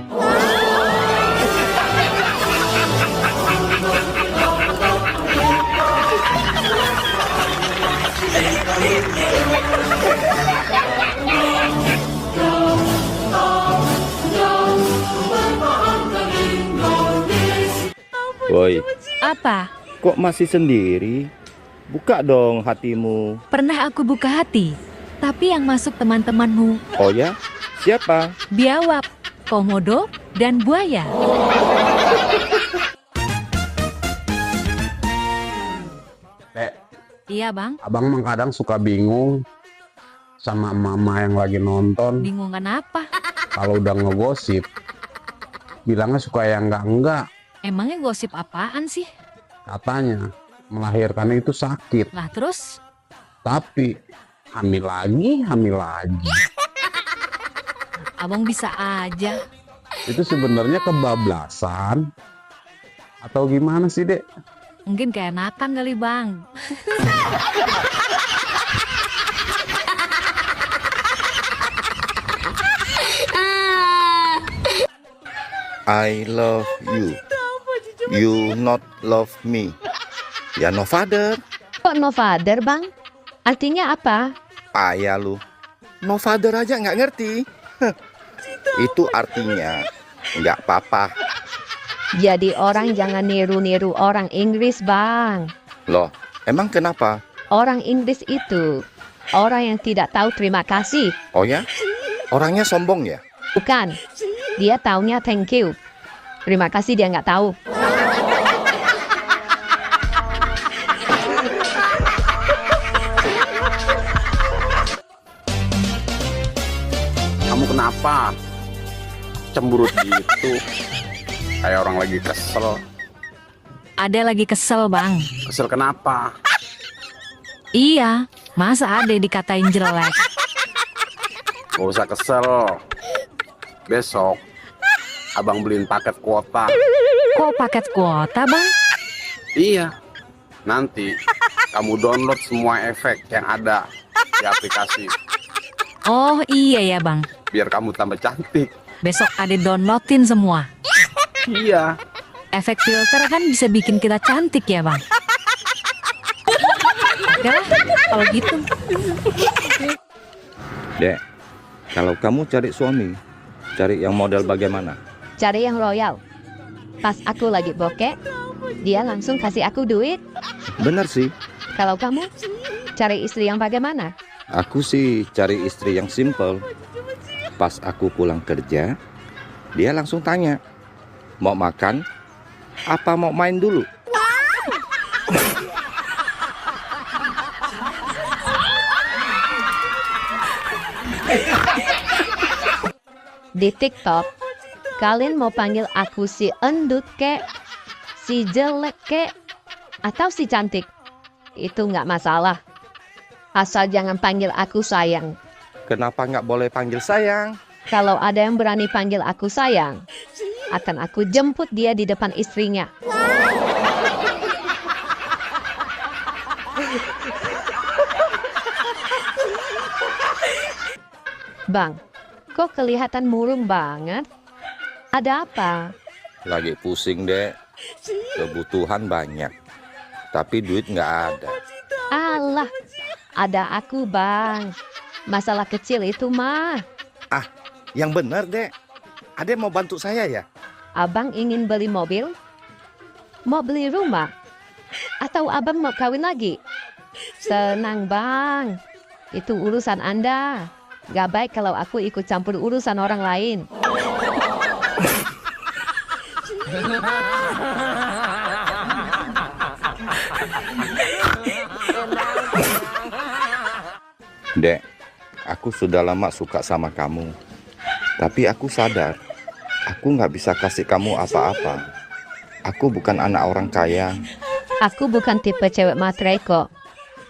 Woi, Apa? kok masih sendiri? Buka dong hatimu. Pernah aku buka hati, tapi yang masuk teman-temanmu. Oh ya? Siapa? Biawak, komodo, dan buaya. Dek, Iya bang, abang emang kadang suka bingung sama mama yang lagi nonton. bingung kenapa? Kalau udah ngegosip, bilangnya suka yang enggak. Emangnya gosip apaan sih? Katanya melahirkan itu sakit, Lah terus? tapi hamil lagi. Abang bisa aja. Itu sebenarnya kebablasan atau gimana sih, Dek? Mungkin keenakan kali bang. I love you. You not love me. Ya no father. Kok no father bang? Artinya apa? Payah lu. No father aja nggak ngerti. Heh. Itu artinya nggak papa. Jadi orang jangan niru-niru orang Inggris bang. Loh, emang kenapa? Orang Inggris itu orang yang tidak tahu terima kasih. Oh ya? Orangnya sombong ya? Bukan. Dia taunya thank you. Terima kasih dia nggak tahu. Kamu kenapa? Cemberut gitu. Kayak orang lagi kesel. Ada lagi kesel bang. Kesel kenapa? Iya, masa ada dikatain jelek? Gak usah kesel. Besok abang beliin paket kuota. Kok paket kuota bang? Iya. Nanti kamu download semua efek yang ada di aplikasi. Oh iya ya bang. Biar kamu tambah cantik. Besok ada downloadin semua. Iya. Efek filter kan bisa bikin kita cantik ya bang. Udah lah, kalau gitu. Dek, kalau kamu cari suami, cari yang model bagaimana? Cari yang royal. Pas aku lagi bokeh, dia langsung kasih aku duit. Bener sih. Kalau kamu cari istri yang bagaimana? Aku sih cari istri yang simple. Pas aku pulang kerja, dia langsung tanya, mau makan? Apa mau main dulu? Di TikTok, kalian mau panggil aku si endut kek, si jelek kek, atau si cantik? Itu nggak masalah. Asal jangan panggil aku sayang. Kenapa nggak boleh panggil sayang? Kalau ada yang berani panggil aku sayang, akan aku jemput dia di depan istrinya. Bang, kok kelihatan murung banget? Ada apa? Lagi pusing, Dek. Kebutuhan banyak, tapi duit nggak ada. Alah, ada aku, Bang. Masalah kecil itu mah. Ah, yang benar, Dek. Ade mau bantu saya ya? Abang ingin beli mobil? Mau beli rumah? Atau abang mau kawin lagi? Tenang, Bang. Itu urusan Anda. Gak baik kalau aku ikut campur urusan orang lain. Dek, aku sudah lama suka sama kamu. Tapi aku sadar, aku nggak bisa kasih kamu apa-apa. Aku bukan anak orang kaya. Aku bukan tipe cewek matre kok.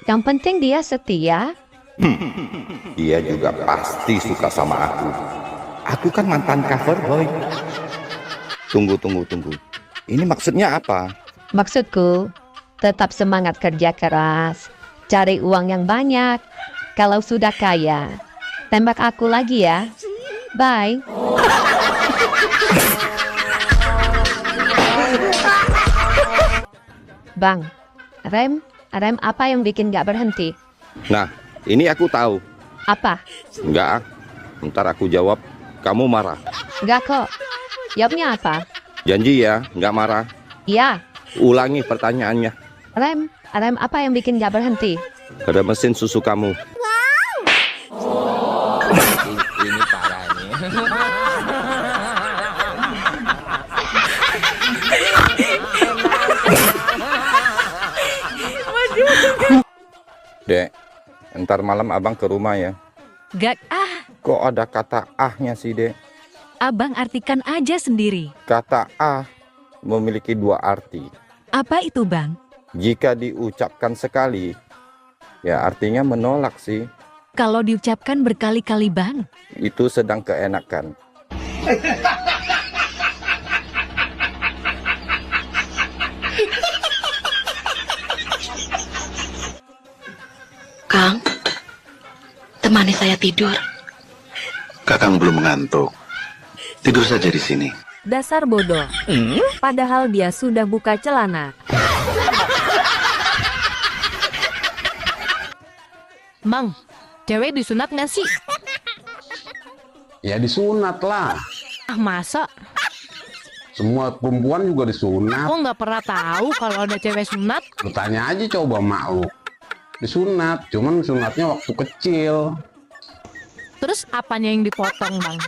Yang penting dia setia. Dia juga pasti suka sama aku. Aku kan mantan cover boy. Tunggu. Ini maksudnya apa? Maksudku, tetap semangat kerja keras. Cari uang yang banyak. Kalau sudah kaya, tembak aku lagi ya. Bye. Bang, rem apa yang bikin gak berhenti? Nah, ini aku tahu. Apa? Enggak, ntar aku jawab, kamu marah. Enggak kok. Jawabnya apa? Janji ya, nggak marah. Iya. Ulangi pertanyaannya. Rem apa yang bikin gak berhenti? Ada mesin susu kamu. Ini parah nih. Dek, ntar malam abang ke rumah ya. Gak Kok ada kata ahnya sih, Dek? Abang artikan aja sendiri. Kata ah memiliki dua arti. Apa itu, Bang? Jika diucapkan sekali, ya artinya menolak sih. Kalau diucapkan berkali-kali, Bang? Itu sedang keenakan. Kang, temani saya tidur. Kakang belum mengantuk. Tidur saja di sini. Dasar bodoh. Padahal dia sudah buka celana. Mang, cewek disunat nggak sih? Ya disunat lah. Ah, masa? Semua perempuan juga disunat. Aku nggak pernah tahu kalau ada cewek sunat. Lu tanya aja coba mak lu. Disunat, cuman sunatnya waktu kecil. Terus apanya yang dipotong, Bang?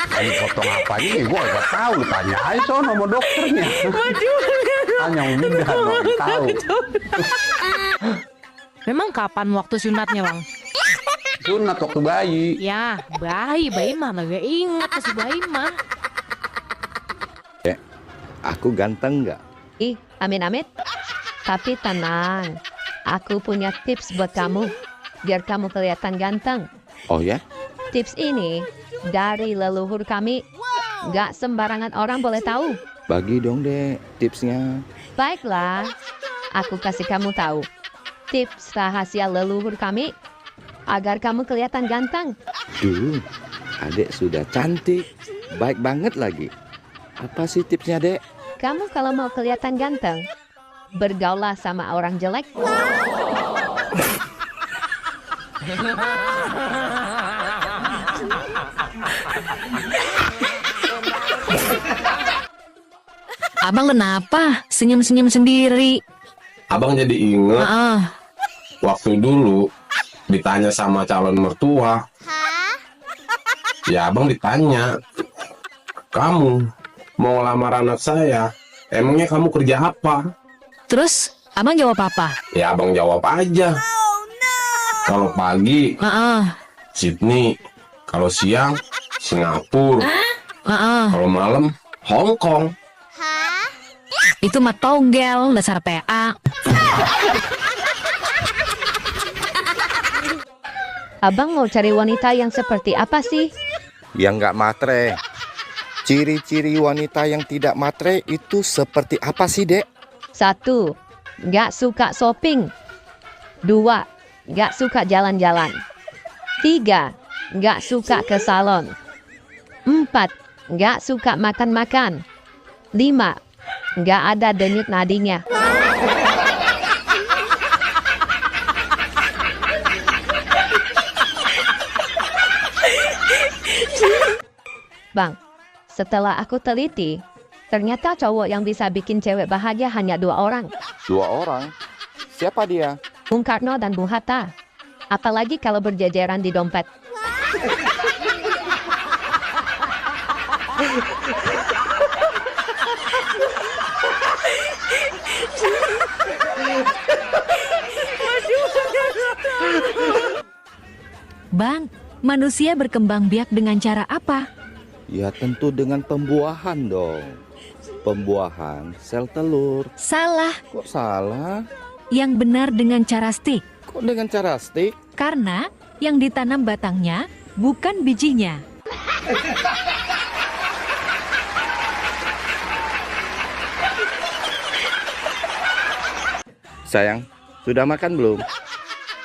Kalau potong apanya nih gue gak tahu. Lu tanya aja sono sama dokternya. Tanya udah dong tahu. Memang kapan waktu sunatnya, Bang? Sunat waktu bayi. Ya, bayi mana gak ingat si bayi mah. Aku ganteng nggak? Ih, amit-amit. Tapi tenang, aku punya tips buat kamu, biar kamu kelihatan ganteng. Oh ya? Tips ini dari leluhur kami, nggak sembarangan orang boleh tahu. Bagi dong, Dek, tipsnya. Baiklah, aku kasih kamu tahu. Tips rahasia leluhur kami, agar kamu kelihatan ganteng. Duh, adek sudah cantik, baik banget lagi. Apa sih tipsnya, Dek? Kamu kalau mau kelihatan ganteng, bergaulah sama orang jelek. Abang kenapa? Senyum-senyum sendiri. Abang jadi inget. Waktu dulu ditanya sama calon mertua. Ya abang ditanya, kamu mau lamar anak saya, Emangnya kamu kerja apa? Terus, abang jawab apa? Ya abang jawab aja. Kalau pagi, Sydney. Kalau siang, Singapura. Kalau malam, Hong Kong. Itu mah tonggel, dasar PA. Abang mau cari wanita yang seperti apa sih? Yang nggak matre. Ciri-ciri wanita yang tidak matre itu seperti apa sih, Dek? 1. Nggak suka shopping. 2. Nggak suka jalan-jalan. 3. Nggak suka ke salon. 4. Nggak suka makan-makan. 5. Nggak ada denyut nadinya. Bang, setelah aku teliti, ternyata cowok yang bisa bikin cewek bahagia hanya 2 orang. 2 orang? Siapa dia? Bung Karno dan Bung Hatta. Apalagi kalau berjejeran di dompet. Bang, manusia berkembang biak dengan cara apa? Ya tentu dengan pembuahan dong. Pembuahan sel telur. Salah. Kok salah? Yang benar dengan cara stik. Kok dengan cara stik? Karena yang ditanam batangnya bukan bijinya. Sayang, sudah makan belum?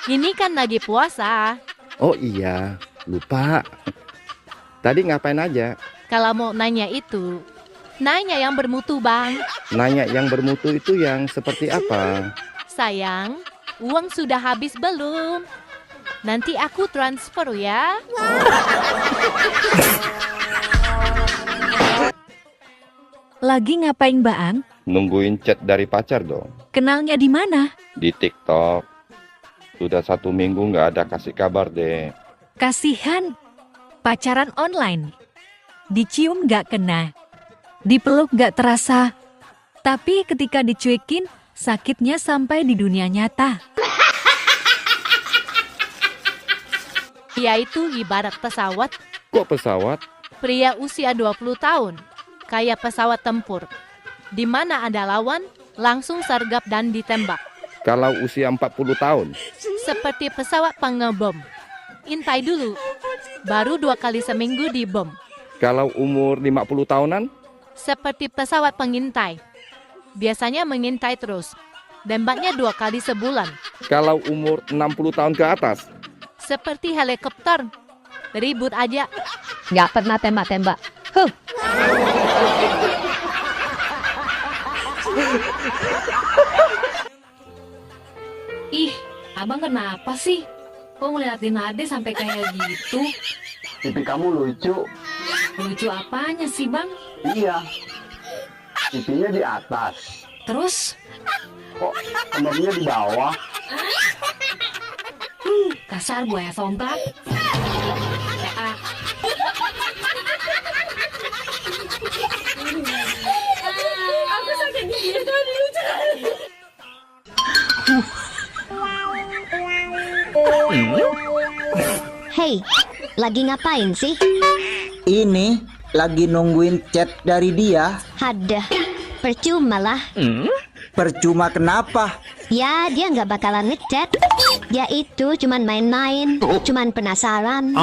Ini kan lagi puasa. Oh iya, lupa. Tadi ngapain aja? Kalau mau nanya itu, nanya yang bermutu, Bang. Nanya yang bermutu itu yang seperti apa? Sayang, uang sudah habis belum? Nanti aku transfer ya. Lagi ngapain, Bang? Nungguin chat dari pacar dong. Kenalnya di mana? Di TikTok. Sudah 1 minggu nggak ada kasih kabar deh. Kasihan. Pacaran online. Dicium nggak kena. Dipeluk nggak terasa. Tapi ketika dicuekin, sakitnya sampai di dunia nyata. Yaitu ibarat pesawat. Kok pesawat? Pria usia 20 tahun. Kayak pesawat tempur. Di mana ada lawan, langsung sergap dan ditembak. Kalau usia 40 tahun? Seperti pesawat pengebom. Intai dulu. Baru 2 kali seminggu dibom. Kalau umur 50 tahunan? Seperti pesawat pengintai. Biasanya mengintai terus. Tembaknya 2 kali sebulan. Kalau umur 60 tahun ke atas? Seperti helikopter. Ribut aja. Nggak pernah tembak-tembak. Huh. Ih, abang kenapa sih? Kok ngeliatin Ade sampai kayak gitu? Pipi kamu lucu. Lucu apanya sih, Bang? Iya. Pipinya di atas. Terus? Kok kemamnya di bawah? Kasar buaya somplak. PA. Aku sakit gigi tadi lucu. Hei, lagi ngapain sih? Ini lagi nungguin chat dari dia. Hadah, percuma lah. Percuma kenapa? Ya, dia nggak bakalan ngechat. Dia itu cuman main-main, cuman penasaran.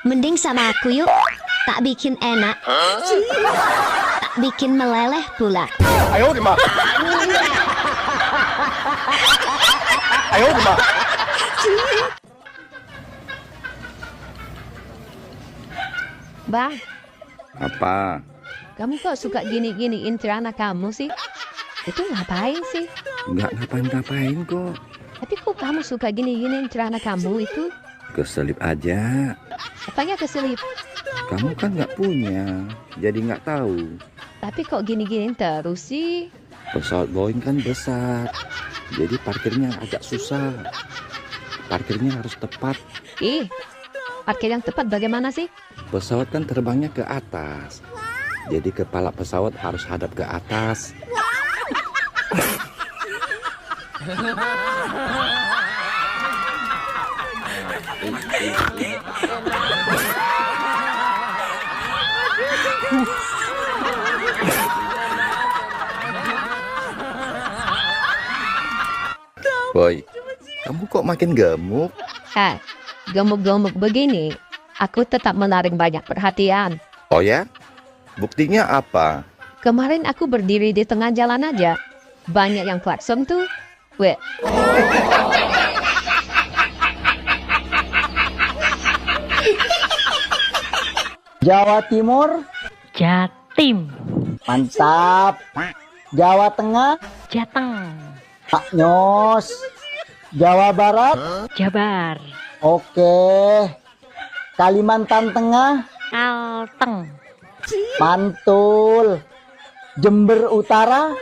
Mending sama aku yuk. Tak bikin enak. Tak bikin meleleh pula. Ayo, Dima. Ayo, Dima. Bang, Apa? kamu kok suka gini-giniin celana kamu sih? Itu ngapain sih? Nggak ngapain-ngapain kok. Tapi kok kamu suka gini-giniin celana kamu itu? Keselip aja. Apanya keselip? Kamu kan nggak punya, jadi nggak tahu. Tapi kok gini-giniin terus sih? Pesawat Boeing kan besar, jadi parkirnya agak susah. Parkirnya harus tepat. Ih, parkir yang tepat bagaimana sih? Pesawat kan terbangnya ke atas. Jadi kepala pesawat harus hadap ke atas. Boy, kamu kok makin gemuk? Gemuk-gemuk begini, aku tetap menarik banyak perhatian. Oh ya? Buktinya apa? Kemarin aku berdiri di tengah jalan aja. Banyak yang klakson tuh. Weh. Jawa Timur, Jatim. mantap. Jawa Tengah, Jateng. Pak Nyos. Jawa Barat, Jabar. oke. Kalimantan Tengah, Kalteng. mantul. Jember Utara,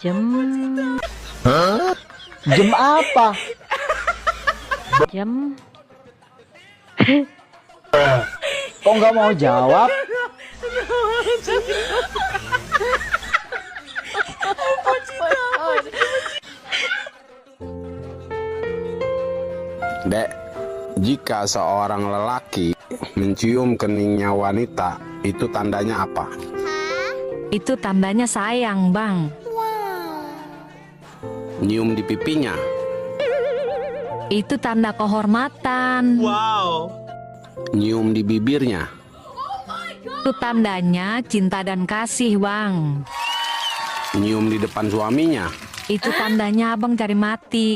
Jem. jem apa? Jem. Kok nggak mau jawab? Dek, jika seorang lelaki mencium keningnya wanita, itu tandanya apa? Itu tandanya sayang, Bang. Nyium di pipinya? Itu tanda kehormatan. Nyium di bibirnya? Itu tandanya cinta dan kasih, Bang. Nyium di depan suaminya? Itu tandanya abang cari mati.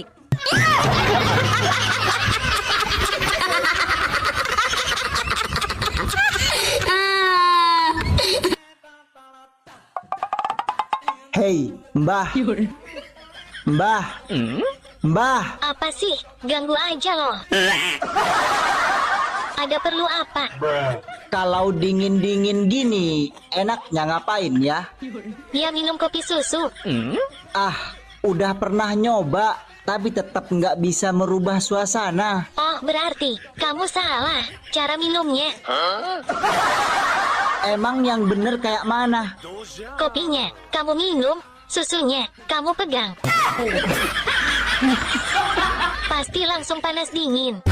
Hei, Mbah. Mbah. Mbah. Apa sih? Ganggu aja loh. Ada perlu apa? Kalau dingin-dingin gini, enaknya ngapain ya? Ya minum kopi susu. Ah, udah pernah nyoba, tapi tetap nggak bisa merubah suasana. Oh, berarti kamu salah cara minumnya. Emang yang bener kayak mana? Kopinya kamu minum, susunya kamu pegang. Pasti langsung panas dingin.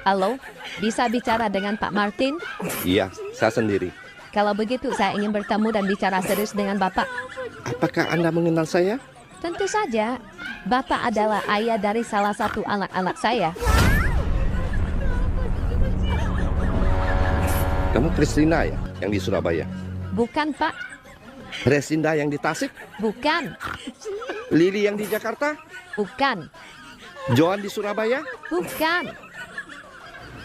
Halo, bisa bicara dengan Pak Martin? Iya, saya sendiri. Kalau begitu, saya ingin bertemu dan bicara serius dengan Bapak. Apakah Anda mengenal saya? Tentu saja, Bapak adalah ayah dari salah satu anak-anak saya. Kamu Kristina ya, yang di Surabaya? Bukan, Pak. Resinda yang di Tasik? Bukan. Lili yang di Jakarta? Bukan. Joan di Surabaya? Bukan.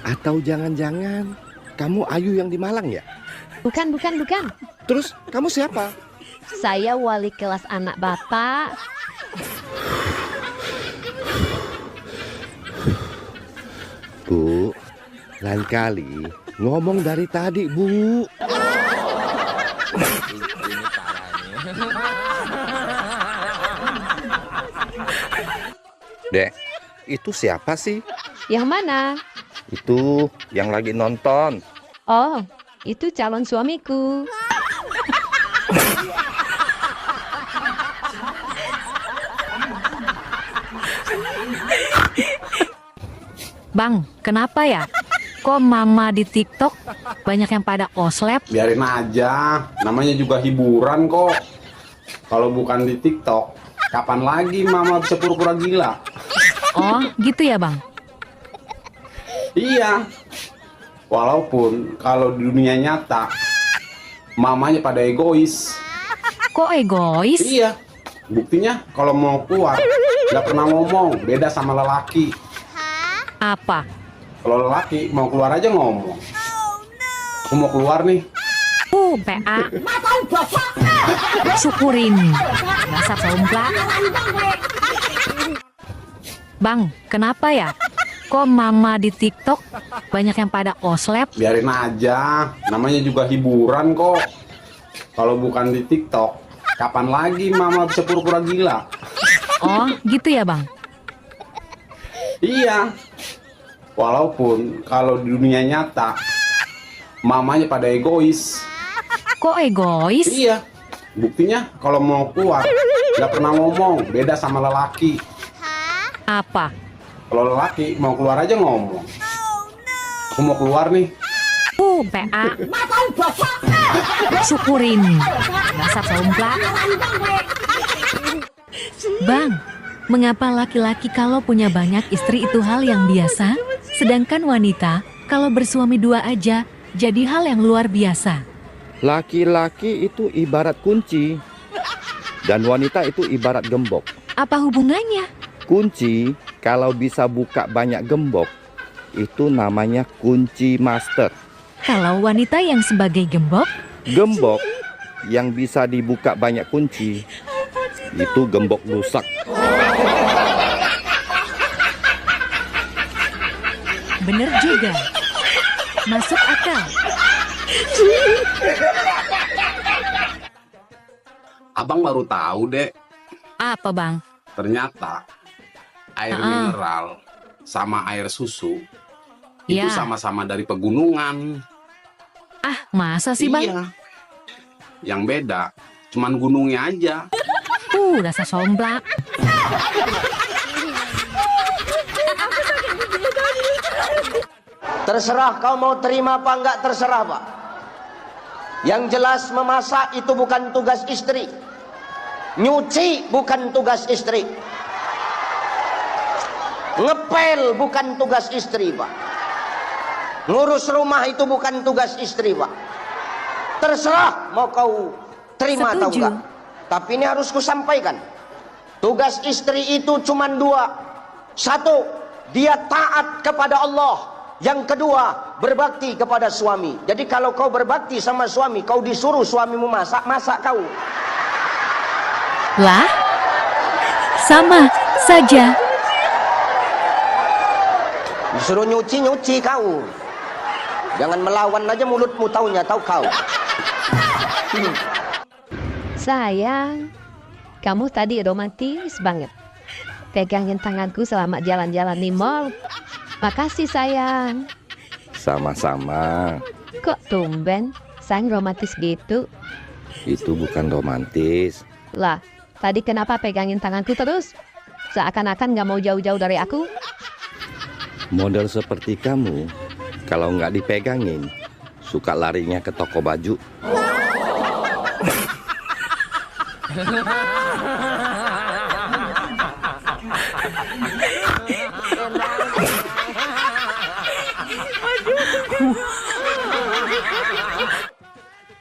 Atau jangan-jangan kamu Ayu yang di Malang ya? Bukan. Terus kamu siapa? Saya wali kelas anak Bapak. Bu, lain kali ngomong dari tadi, Bu. Dek, itu siapa sih? Yang mana? Itu yang lagi nonton. Oh, itu calon suamiku. Bang, kenapa ya? Kok mama di TikTok banyak yang pada oslep? Biarin aja, namanya juga hiburan kok. Kalau bukan di TikTok, kapan lagi mama bisa pura-pura gila? Oh, gitu ya, Bang? Iya. Walaupun kalau di dunia nyata, mamanya pada egois. Kok egois? Iya. Buktinya kalau mau keluar, nggak pernah ngomong, beda sama lelaki. Apa? Kalau lelaki mau keluar aja ngomong. Aku mau keluar nih. PA. Syukurin. Dasar somplak. Bang, kenapa ya? Kok mama di TikTok banyak yang pada oslep? Biarin aja, namanya juga hiburan kok. Kalau bukan di TikTok, Kapan lagi mama bisa pura-pura gila? Oh, gitu ya bang? Iya. Walaupun kalau di dunia nyata mamanya pada egois. Kok egois? Iya. Buktinya kalau mau keluar nggak pernah ngomong, beda sama lelaki. Apa? Kalau lelaki mau keluar aja ngomong. Aku mau keluar nih. PA. Syukurin. Dasar somplak. Bang, mengapa laki-laki kalau punya banyak istri itu hal yang biasa, sedangkan wanita kalau bersuami 2 aja jadi hal yang luar biasa? Laki-laki itu ibarat kunci dan wanita itu ibarat gembok. Apa hubungannya? Kunci kalau bisa buka banyak gembok itu namanya kunci master. Kalau wanita yang sebagai gembok? Gembok yang bisa dibuka banyak kunci itu gembok rusak. Bener juga. Masuk akal. Abang baru tahu, Dek. Apa, Bang? Ternyata air mineral sama air susu itu sama-sama dari pegunungan. Ah, masa sih, Bang? Iya. Yang beda cuman gunungnya aja. Dasar somplak. Terserah kau mau terima apa enggak, terserah Pak. Yang jelas memasak itu bukan tugas istri. Nyuci bukan tugas istri. Ngepel bukan tugas istri Pak. Ngurus rumah itu bukan tugas istri Pak. Terserah mau kau terima atau enggak. Tapi ini harus kusampaikan. Tugas istri itu cuma 2. 1, dia taat kepada Allah. Yang kedua, berbakti kepada suami. Jadi kalau kau berbakti sama suami, kau disuruh suamimu masak, masak kau. Lah, sama saja. Disuruh nyuci, nyuci kau. Jangan melawan aja mulutmu, taunya tahu kau. Sayang, kamu tadi romantis banget. Pegangin tanganku selama jalan-jalan di mall. Makasih sayang. Sama-sama. Kok tumben sayang romantis gitu? Itu bukan romantis. Lah, tadi kenapa pegangin tanganku terus? Seakan-akan gak mau jauh-jauh dari aku? Model seperti kamu, kalau nggak dipegangin, suka larinya ke toko baju.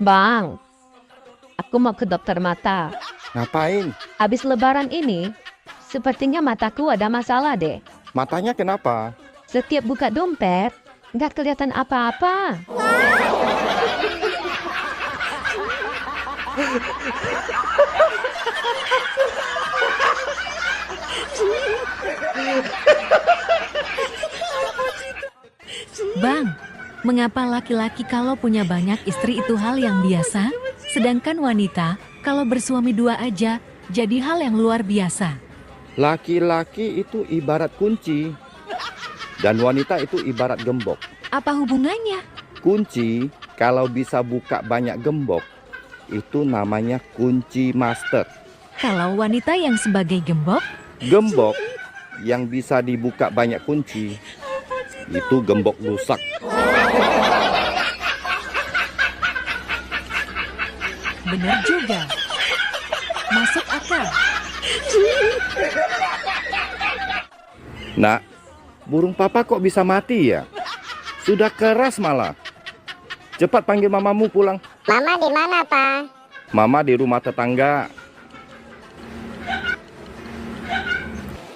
Bang, aku mau ke dokter mata. Ngapain? Habis lebaran ini, sepertinya mataku ada masalah deh. Matanya kenapa? Setiap buka dompet, nggak kelihatan apa-apa. Bang, mengapa laki-laki kalau punya banyak istri itu hal yang biasa, sedangkan wanita kalau bersuami 2 aja jadi hal yang luar biasa? Laki-laki itu ibarat kunci dan wanita itu ibarat gembok. Apa hubungannya? Kunci kalau bisa buka banyak gembok itu namanya kunci master. Kalau wanita yang sebagai gembok? Gembok yang bisa dibuka banyak kunci itu gembok rusak. Benar juga. Masuk akal. Nak, burung papa kok bisa mati ya? Sudah keras malah. Cepat panggil mamamu pulang. Mama di mana, Pak? Mama di rumah tetangga.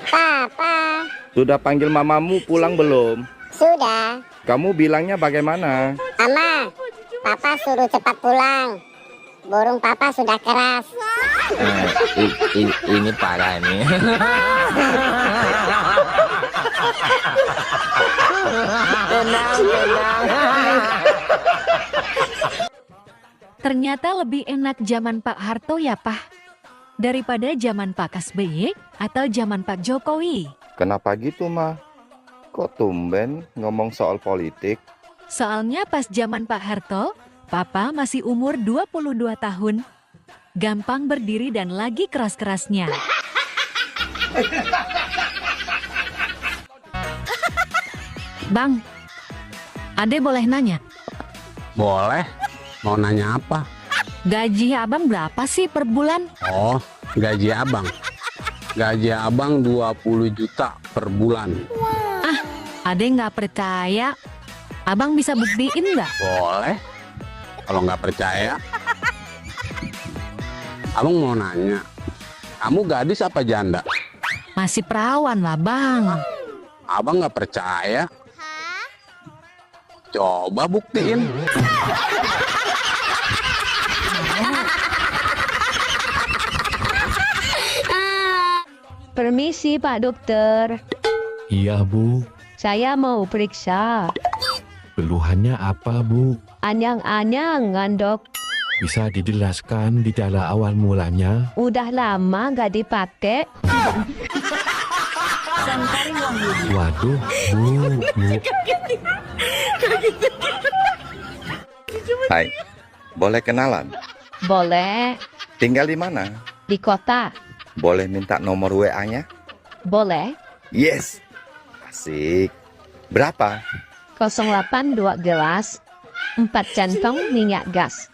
Papa. Sudah panggil mamamu pulang belum? Sudah. Kamu bilangnya bagaimana? Mama, Papa suruh cepat pulang. Burung Papa sudah keras. Ini parah nih. Tenang. Ternyata lebih enak zaman Pak Harto ya, Pak. Daripada zaman Pak SBY atau zaman Pak Jokowi. Kenapa gitu, Ma? Kok tumben ngomong soal politik? Soalnya pas zaman Pak Harto, Papa masih umur 22 tahun. Gampang berdiri dan lagi keras-kerasnya. Bang, Ade boleh nanya? Boleh. Mau nanya apa? Gaji abang berapa sih per bulan? Oh, gaji abang. Gaji abang 20 juta per bulan. Ah, Ade nggak percaya. Abang bisa buktiin nggak? Boleh. Kalau nggak percaya. Abang mau nanya. Kamu gadis apa janda? Masih perawan lah, Bang. Abang nggak percaya. Coba buktiin. Permisi Pak Dokter. Iya, Bu. Saya mau periksa. Keluhannya apa, Bu? Anyang-anyangan, Dok. Bisa dijelaskan gejala awal mulanya? Udah lama gak dipakai. Waduh, Bu. Hai, boleh kenalan? Boleh. Tinggal di mana? Di kota. Boleh minta nomor WA-nya? Boleh. Yes. Asik. Berapa? 082 gelas, 4 centong minyak gas,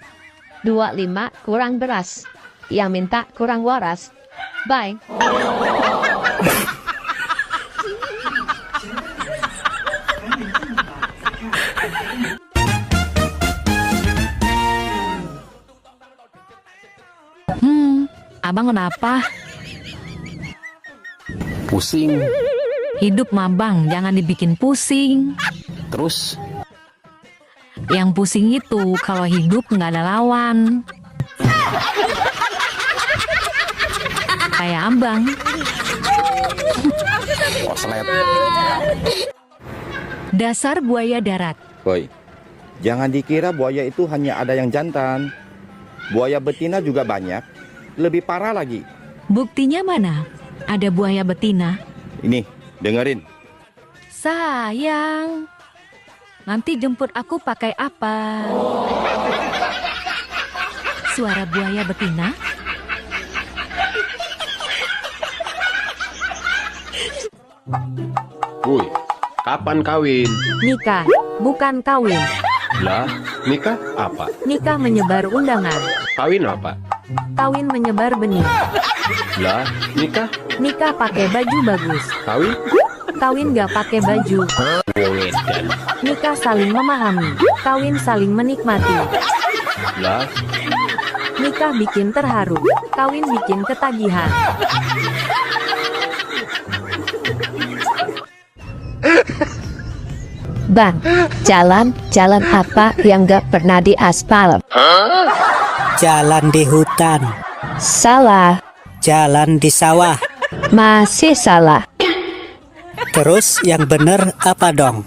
25 kurang beras, yang minta kurang waras. Bye. Abang kenapa? Pusing. Hidup mah Bang, jangan dibikin pusing. Terus? Yang pusing itu kalau hidup nggak ada lawan. Kayak abang. Oslet. Dasar buaya darat. Boy, jangan dikira buaya itu hanya ada yang jantan. Buaya betina juga banyak. Lebih parah lagi. Buktinya mana? Ada buaya betina. Ini, dengerin. Sayang, nanti jemput aku pakai apa? Suara buaya betina? Wuih, kapan kawin? Nikah, bukan kawin. Lah, nikah apa? Nikah menyebar undangan. Kawin apa? Kawin menyebar benih. Lah, nikah? Nikah pakai baju bagus. Kawin? Kawin gak pakai baju. Wedan. Nikah saling memahami. Kawin saling menikmati. Lah, Nikah bikin terharu. Kawin bikin ketagihan. Bang, jalan apa yang gak pernah diaspal? Jalan di hutan. Salah. Jalan di sawah. Masih salah. Terus yang bener apa dong?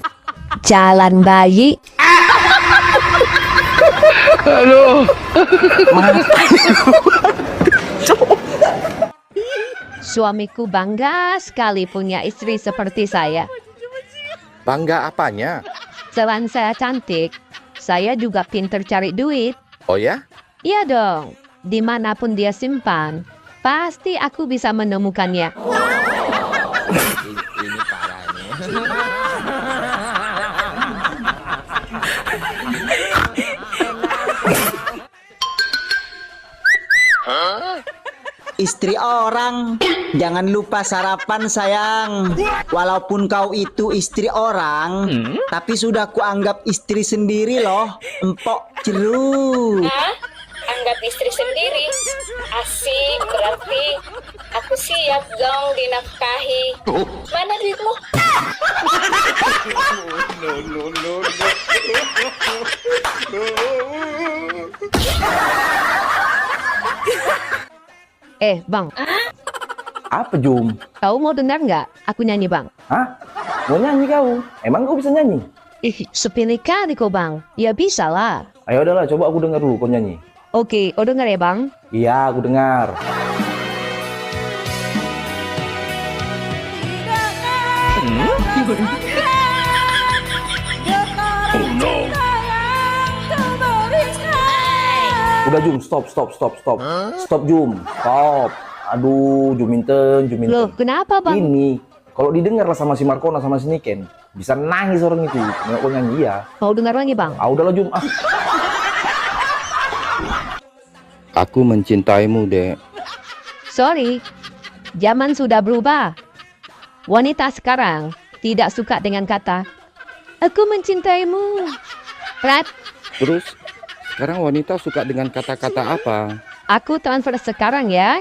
Jalan bayi. Aduh. Suamiku bangga sekali punya istri seperti saya. Bangga apanya? Selain saya cantik, saya juga pinter cari duit. Oh ya? Iya dong, dimanapun dia simpan, pasti aku bisa menemukannya. Ini parah nih. Istri orang, jangan lupa sarapan sayang. Walaupun kau itu istri orang, tapi sudah kuanggap istri sendiri loh. Empok ceru. Anggap istri sendiri. Asik, berarti aku siap dong dinafkahi. Mana duitmu? Bang. Apa, Jum? Kau mau dengar nggak aku nyanyi, Bang? Hah? Mau nyanyi kau? Emang kau bisa nyanyi? Sepele kali kau, Bang. Ya bisa lah. Ayo udahlah, coba aku dengar dulu kau nyanyi. Oke, oh dengar ya bang. Iya, aku dengar. Oh no. Udah Jum, stop. Stop Jum, stop. Aduh, Juminten. Loh, kenapa bang? Ini, kalau didengar lah sama si Markona sama si Niken, bisa nangis orang itu. Nggak kau nyanyi ya. Mau dengar lagi bang? Udahlah Jum. Aku mencintaimu, Dek. Sorry, zaman sudah berubah. Wanita sekarang tidak suka dengan kata, aku mencintaimu. Prat, Terus, sekarang wanita suka dengan kata-kata apa? aku transfer sekarang ya.